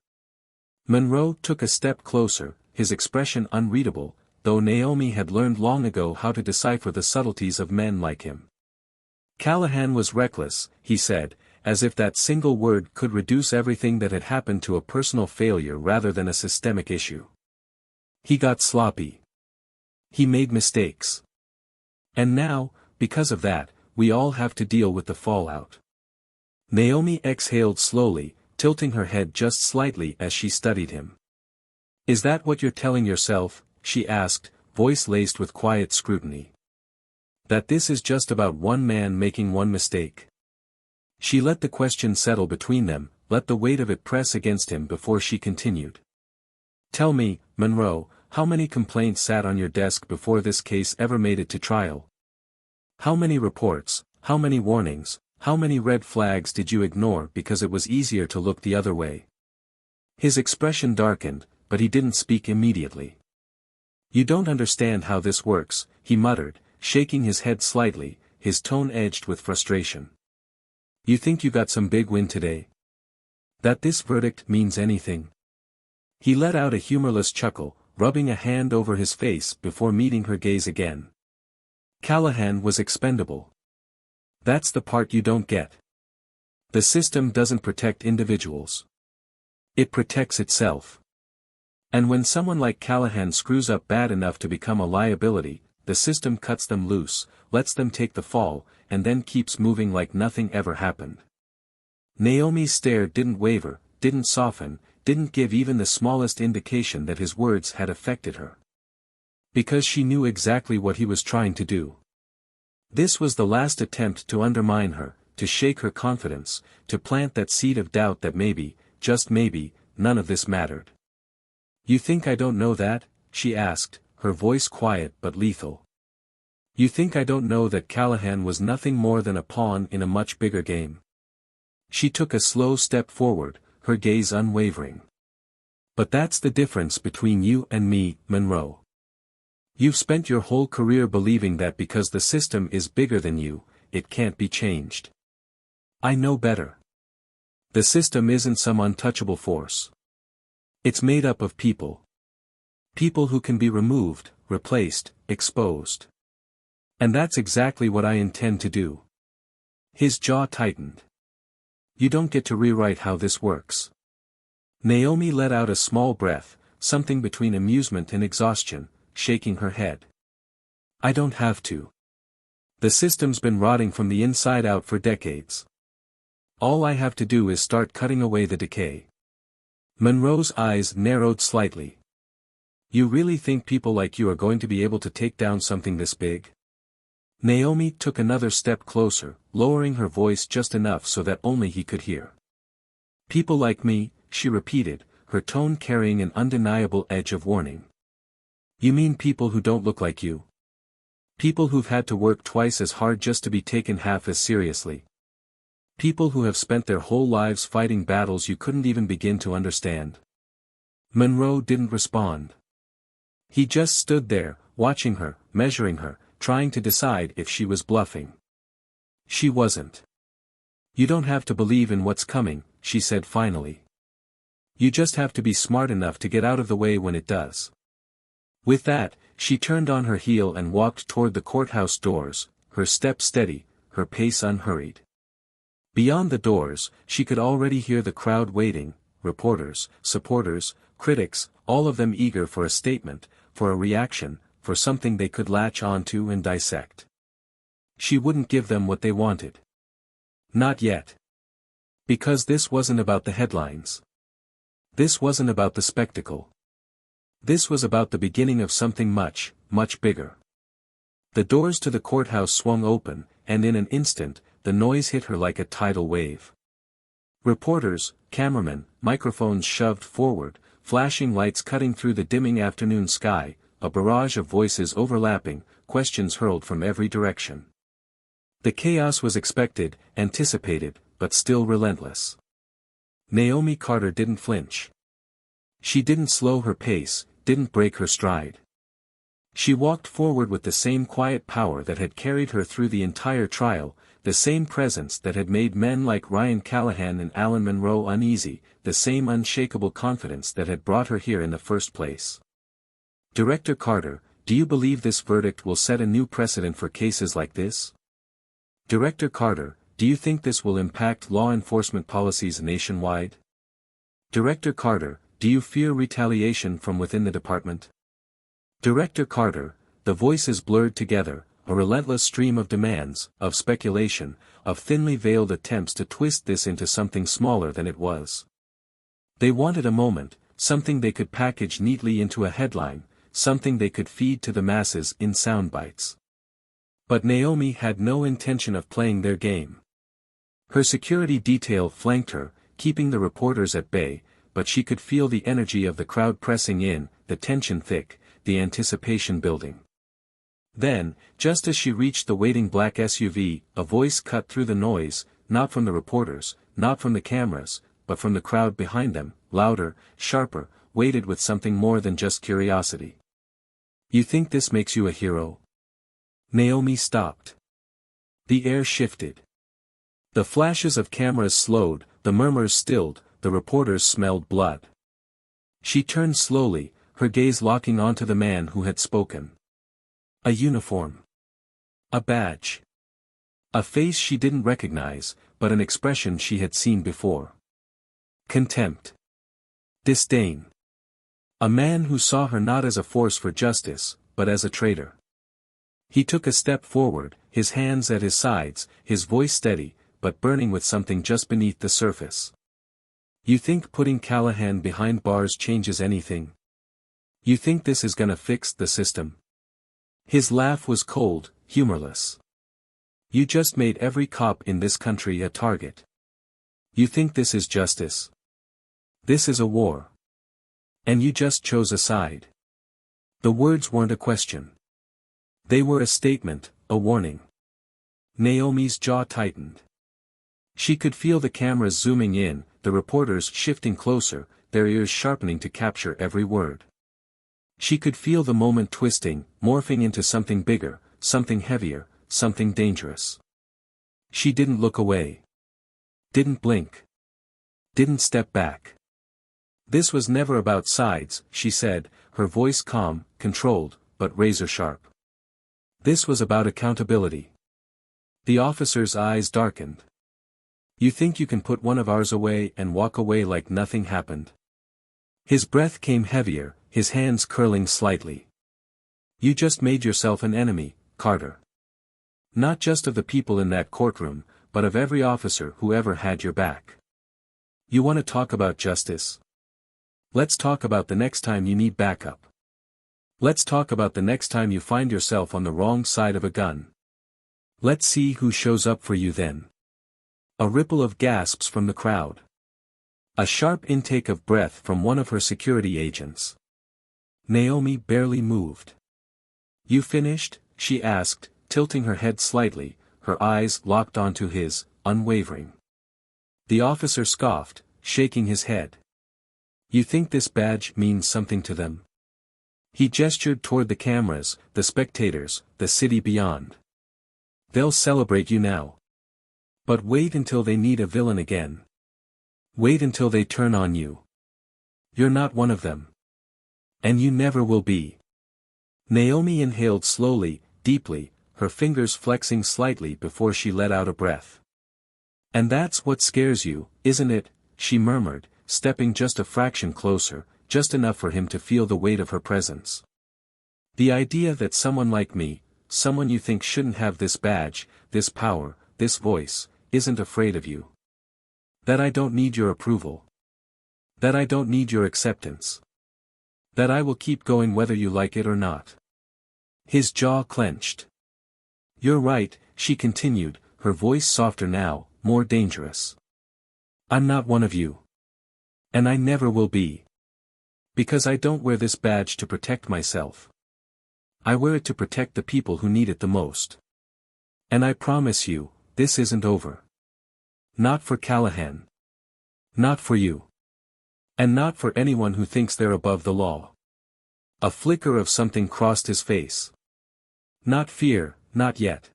Monroe took a step closer, his expression unreadable, though Naomi had learned long ago how to decipher the subtleties of men like him. Callahan was reckless, he said, as if that single word could reduce everything that had happened to a personal failure rather than a systemic issue. He got sloppy. He made mistakes. And now, because of that, we all have to deal with the fallout. Naomi exhaled slowly, tilting her head just slightly as she studied him. "Is that what you're telling yourself?" she asked, voice laced with quiet scrutiny. "That this is just about one man making one mistake?" She let the question settle between them, let the weight of it press against him before she continued. "Tell me, Monroe, how many complaints sat on your desk before this case ever made it to trial? How many reports, how many warnings, how many red flags did you ignore because it was easier to look the other way?" His expression darkened, but he didn't speak immediately. "You don't understand how this works," he muttered, shaking his head slightly, his tone edged with frustration. "You think you got some big win today? That this verdict means anything?" He let out a humorless chuckle, rubbing a hand over his face before meeting her gaze again. Callahan was expendable. That's the part you don't get. The system doesn't protect individuals. It protects itself. And when someone like Callahan screws up bad enough to become a liability, the system cuts them loose, lets them take the fall, and then keeps moving like nothing ever happened. Naomi's stare didn't waver, didn't soften, didn't give even the smallest indication that his words had affected her. Because she knew exactly what he was trying to do. This was the last attempt to undermine her, to shake her confidence, to plant that seed of doubt that maybe, just maybe, none of this mattered. "You think I don't know that?" she asked, her voice quiet but lethal. "You think I don't know that Callahan was nothing more than a pawn in a much bigger game?" She took a slow step forward, her gaze unwavering. "But that's the difference between you and me, Monroe. You've spent your whole career believing that because the system is bigger than you, it can't be changed. I know better. The system isn't some untouchable force. It's made up of people. People who can be removed, replaced, exposed. And that's exactly what I intend to do." His jaw tightened. "You don't get to rewrite how this works." Naomi let out a small breath, something between amusement and exhaustion, shaking her head. "I don't have to. The system's been rotting from the inside out for decades. All I have to do is start cutting away the decay." Monroe's eyes narrowed slightly. "You really think people like you are going to be able to take down something this big?" Naomi took another step closer, lowering her voice just enough so that only he could hear. "People like me," she repeated, her tone carrying an undeniable edge of warning. "You mean people who don't look like you? People who've had to work twice as hard just to be taken half as seriously? People who have spent their whole lives fighting battles you couldn't even begin to understand?" Monroe didn't respond. He just stood there, watching her, measuring her, trying to decide if she was bluffing. She wasn't. "You don't have to believe in what's coming," she said finally. "You just have to be smart enough to get out of the way when it does." With that, she turned on her heel and walked toward the courthouse doors, her step steady, her pace unhurried. Beyond the doors, she could already hear the crowd waiting, reporters, supporters, critics, all of them eager for a statement, for a reaction, for something they could latch onto and dissect. She wouldn't give them what they wanted. Not yet. Because this wasn't about the headlines. This wasn't about the spectacle. This was about the beginning of something much, much bigger. The doors to the courthouse swung open, and in an instant, the noise hit her like a tidal wave. Reporters, cameramen, microphones shoved forward, flashing lights cutting through the dimming afternoon sky, a barrage of voices overlapping, questions hurled from every direction. The chaos was expected, anticipated, but still relentless. Naomi Carter didn't flinch. She didn't slow her pace, didn't break her stride. She walked forward with the same quiet power that had carried her through the entire trial, the same presence that had made men like Ryan Callahan and Alan Monroe uneasy, the same unshakable confidence that had brought her here in the first place. "Director Carter, do you believe this verdict will set a new precedent for cases like this? Director Carter, do you think this will impact law enforcement policies nationwide? Director Carter, do you fear retaliation from within the department? Director Carter," the voices blurred together, a relentless stream of demands, of speculation, of thinly veiled attempts to twist this into something smaller than it was. They wanted a moment, something they could package neatly into a headline, something they could feed to the masses in sound bites. But Naomi had no intention of playing their game. Her security detail flanked her, keeping the reporters at bay, but she could feel the energy of the crowd pressing in, the tension thick, the anticipation building. Then, just as she reached the waiting black SUV, a voice cut through the noise, not from the reporters, not from the cameras, but from the crowd behind them, louder, sharper, weighted with something more than just curiosity. "You think this makes you a hero?" Naomi stopped. The air shifted. The flashes of cameras slowed, the murmurs stilled, the reporters smelled blood. She turned slowly, her gaze locking onto the man who had spoken. A uniform. A badge. A face she didn't recognize, but an expression she had seen before. Contempt. Disdain. A man who saw her not as a force for justice, but as a traitor. He took a step forward, his hands at his sides, his voice steady, but burning with something just beneath the surface. You think putting Callahan behind bars changes anything? You think this is gonna fix the system? His laugh was cold, humorless. You just made every cop in this country a target. You think this is justice? This is a war. And you just chose a side. The words weren't a question. They were a statement, a warning. Naomi's jaw tightened. She could feel the cameras zooming in, the reporters shifting closer, their ears sharpening to capture every word. She could feel the moment twisting, morphing into something bigger, something heavier, something dangerous. She didn't look away. Didn't blink. Didn't step back. This was never about sides, she said, her voice calm, controlled, but razor-sharp. This was about accountability. The officer's eyes darkened. You think you can put one of ours away and walk away like nothing happened? His breath came heavier, his hands curling slightly. You just made yourself an enemy, Carter. Not just of the people in that courtroom, but of every officer who ever had your back. You want to talk about justice? Let's talk about the next time you need backup. Let's talk about the next time you find yourself on the wrong side of a gun. Let's see who shows up for you then. A ripple of gasps from the crowd. A sharp intake of breath from one of her security agents. Naomi barely moved. You finished? She asked, tilting her head slightly, her eyes locked onto his, unwavering. The officer scoffed, shaking his head. You think this badge means something to them? He gestured toward the cameras, the spectators, the city beyond. They'll celebrate you now. But wait until they need a villain again. Wait until they turn on you. You're not one of them. And you never will be. Naomi inhaled slowly, deeply, her fingers flexing slightly before she let out a breath. And that's what scares you, isn't it? She murmured, stepping just a fraction closer, just enough for him to feel the weight of her presence. The idea that someone like me, someone you think shouldn't have this badge, this power, this voice, isn't afraid of you. That I don't need your approval. That I don't need your acceptance. That I will keep going whether you like it or not. His jaw clenched. You're right, she continued, her voice softer now, more dangerous. I'm not one of you. And I never will be. Because I don't wear this badge to protect myself. I wear it to protect the people who need it the most. And I promise you, this isn't over. Not for Callahan. Not for you. And not for anyone who thinks they're above the law. A flicker of something crossed his face. Not fear, not yet.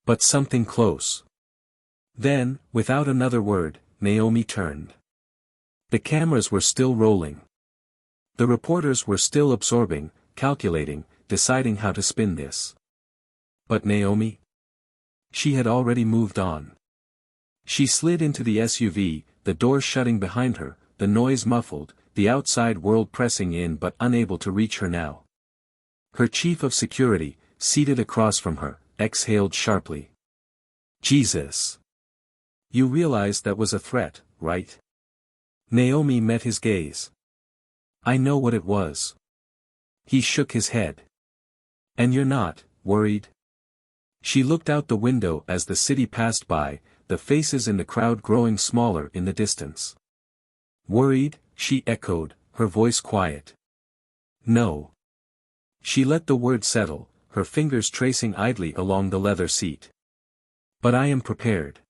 But something close. Then, without another word, Naomi turned. The cameras were still rolling. The reporters were still absorbing, calculating, deciding how to spin this. But Naomi? She had already moved on. She slid into the SUV, the door shutting behind her, the noise muffled, the outside world pressing in but unable to reach her now. Her chief of security, seated across from her, exhaled sharply. Jesus. You realize that was a threat, right? Naomi met his gaze. I know what it was. He shook his head. And you're not worried? She looked out the window as the city passed by, the faces in the crowd growing smaller in the distance. Worried, she echoed, her voice quiet. No. She let the word settle, her fingers tracing idly along the leather seat. But I am prepared.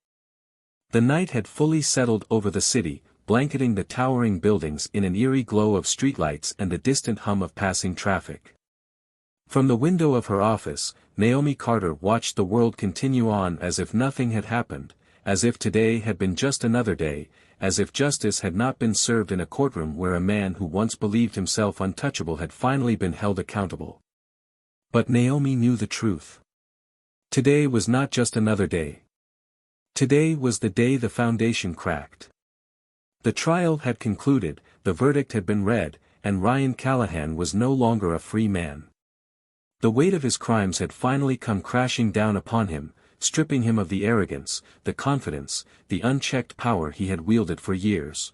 The night had fully settled over the city, blanketing the towering buildings in an eerie glow of streetlights and the distant hum of passing traffic. From the window of her office, Naomi Carter watched the world continue on as if nothing had happened, as if today had been just another day, as if justice had not been served in a courtroom where a man who once believed himself untouchable had finally been held accountable. But Naomi knew the truth. Today was not just another day. Today was the day the foundation cracked. The trial had concluded, the verdict had been read, and Ryan Callahan was no longer a free man. The weight of his crimes had finally come crashing down upon him, stripping him of the arrogance, the confidence, the unchecked power he had wielded for years.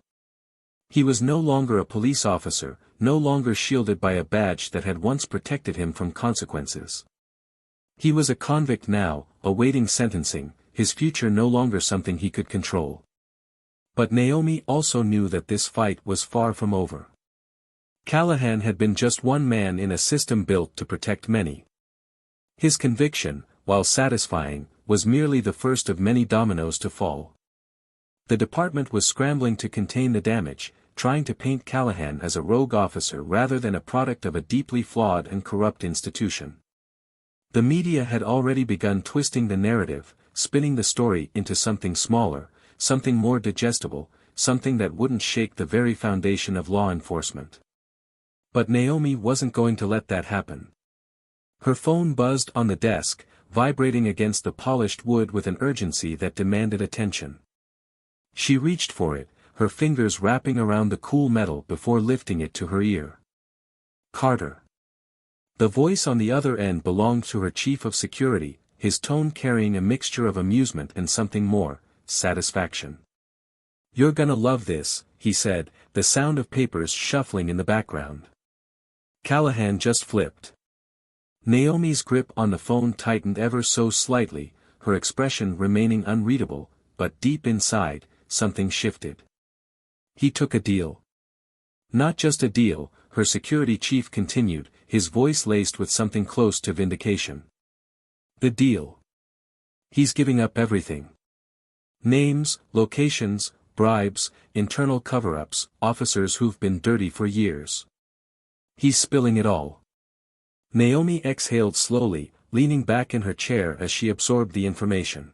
He was no longer a police officer, no longer shielded by a badge that had once protected him from consequences. He was a convict now, awaiting sentencing, his future no longer something he could control. But Naomi also knew that this fight was far from over. Callahan had been just one man in a system built to protect many. His conviction, while satisfying, was merely the first of many dominoes to fall. The department was scrambling to contain the damage, trying to paint Callahan as a rogue officer rather than a product of a deeply flawed and corrupt institution. The media had already begun twisting the narrative, spinning the story into something smaller, something more digestible, something that wouldn't shake the very foundation of law enforcement. But Naomi wasn't going to let that happen. Her phone buzzed on the desk, vibrating against the polished wood with an urgency that demanded attention. She reached for it, her fingers wrapping around the cool metal before lifting it to her ear. Carter. The voice on the other end belonged to her chief of security, his tone carrying a mixture of amusement and something more, satisfaction. "You're gonna love this," he said, the sound of papers shuffling in the background. Callahan just flipped. Naomi's grip on the phone tightened ever so slightly, her expression remaining unreadable, but deep inside, something shifted. "He took a deal." "Not just a deal," her security chief continued, his voice laced with something close to vindication. "The deal. He's giving up everything. Names, locations, bribes, internal cover-ups, officers who've been dirty for years. He's spilling it all." Naomi exhaled slowly, leaning back in her chair as she absorbed the information.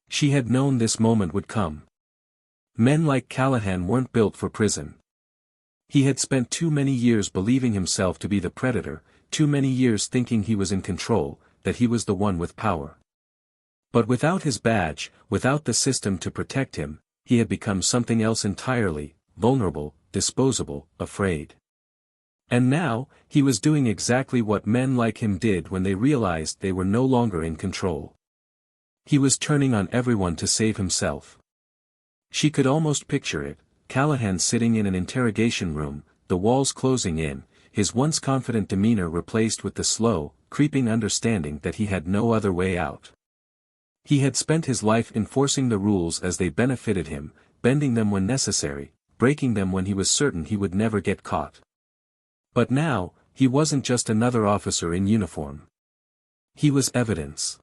She had known this moment would come. Men like Callahan weren't built for prison. He had spent too many years believing himself to be the predator, too many years thinking he was in control, that he was the one with power. But without his badge, without the system to protect him, he had become something else entirely, vulnerable, disposable, afraid. And now, he was doing exactly what men like him did when they realized they were no longer in control. He was turning on everyone to save himself. She could almost picture it, Callahan sitting in an interrogation room, the walls closing in, his once confident demeanor replaced with the slow, creeping understanding that he had no other way out. He had spent his life enforcing the rules as they benefited him, bending them when necessary, breaking them when he was certain he would never get caught. But now, he wasn't just another officer in uniform. He was evidence.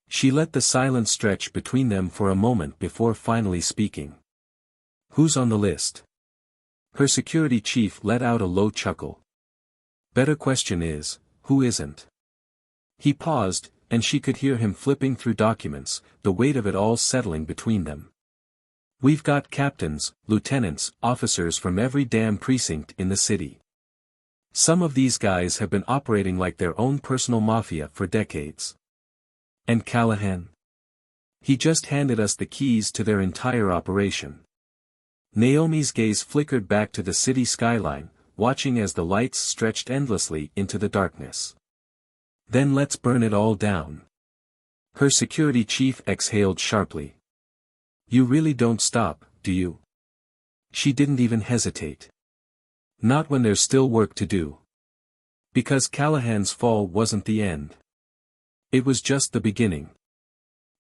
She let the silence stretch between them for a moment before finally speaking. "Who's on the list?" Her security chief let out a low chuckle. "Better question is, who isn't?" He paused, and she could hear him flipping through documents, the weight of it all settling between them. "We've got captains, lieutenants, officers from every damn precinct in the city. Some of these guys have been operating like their own personal mafia for decades. And Callahan? He just handed us the keys to their entire operation." Naomi's gaze flickered back to the city skyline, watching as the lights stretched endlessly into the darkness. "Then let's burn it all down." Her security chief exhaled sharply. "You really don't stop, do you?" She didn't even hesitate. "Not when there's still work to do." Because Callahan's fall wasn't the end. It was just the beginning.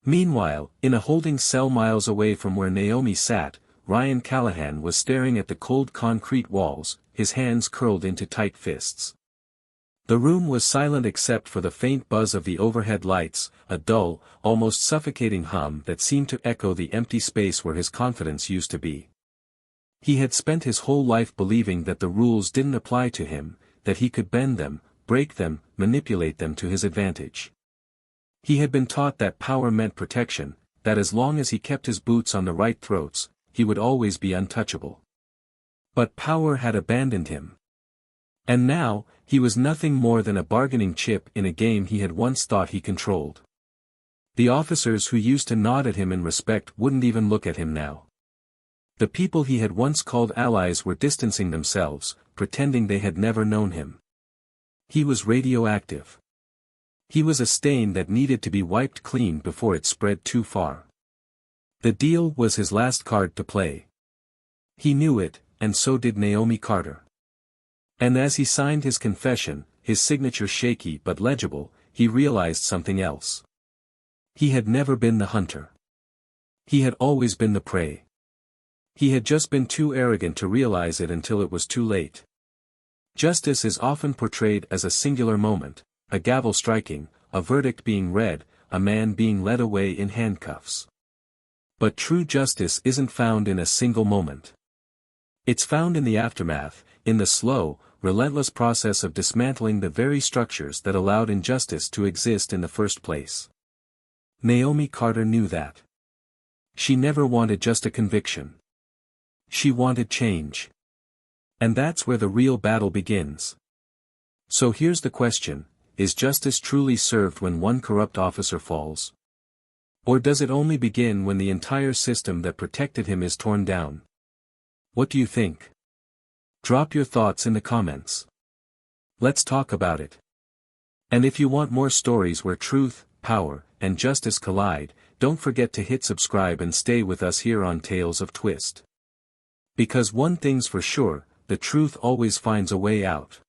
Meanwhile, in a holding cell miles away from where Naomi sat, Ryan Callahan was staring at the cold concrete walls, his hands curled into tight fists. The room was silent except for the faint buzz of the overhead lights, a dull, almost suffocating hum that seemed to echo the empty space where his confidence used to be. He had spent his whole life believing that the rules didn't apply to him, that he could bend them, break them, manipulate them to his advantage. He had been taught that power meant protection, that as long as he kept his boots on the right throats, he would always be untouchable. But power had abandoned him. And now, he was nothing more than a bargaining chip in a game he had once thought he controlled. The officers who used to nod at him in respect wouldn't even look at him now. The people he had once called allies were distancing themselves, pretending they had never known him. He was radioactive. He was a stain that needed to be wiped clean before it spread too far. The deal was his last card to play. He knew it, and so did Naomi Carter. And as he signed his confession, his signature shaky but legible, he realized something else. He had never been the hunter. He had always been the prey. He had just been too arrogant to realize it until it was too late. Justice is often portrayed as a singular moment, a gavel striking, a verdict being read, a man being led away in handcuffs. But true justice isn't found in a single moment. It's found in the aftermath, in the slow, relentless process of dismantling the very structures that allowed injustice to exist in the first place. Naomi Carter knew that. She never wanted just a conviction. She wanted change. And that's where the real battle begins. So here's the question, is justice truly served when one corrupt officer falls? Or does it only begin when the entire system that protected him is torn down? What do you think? Drop your thoughts in the comments. Let's talk about it. And if you want more stories where truth, power, and justice collide, don't forget to hit subscribe and stay with us here on Tales of Twist. Because one thing's for sure, the truth always finds a way out.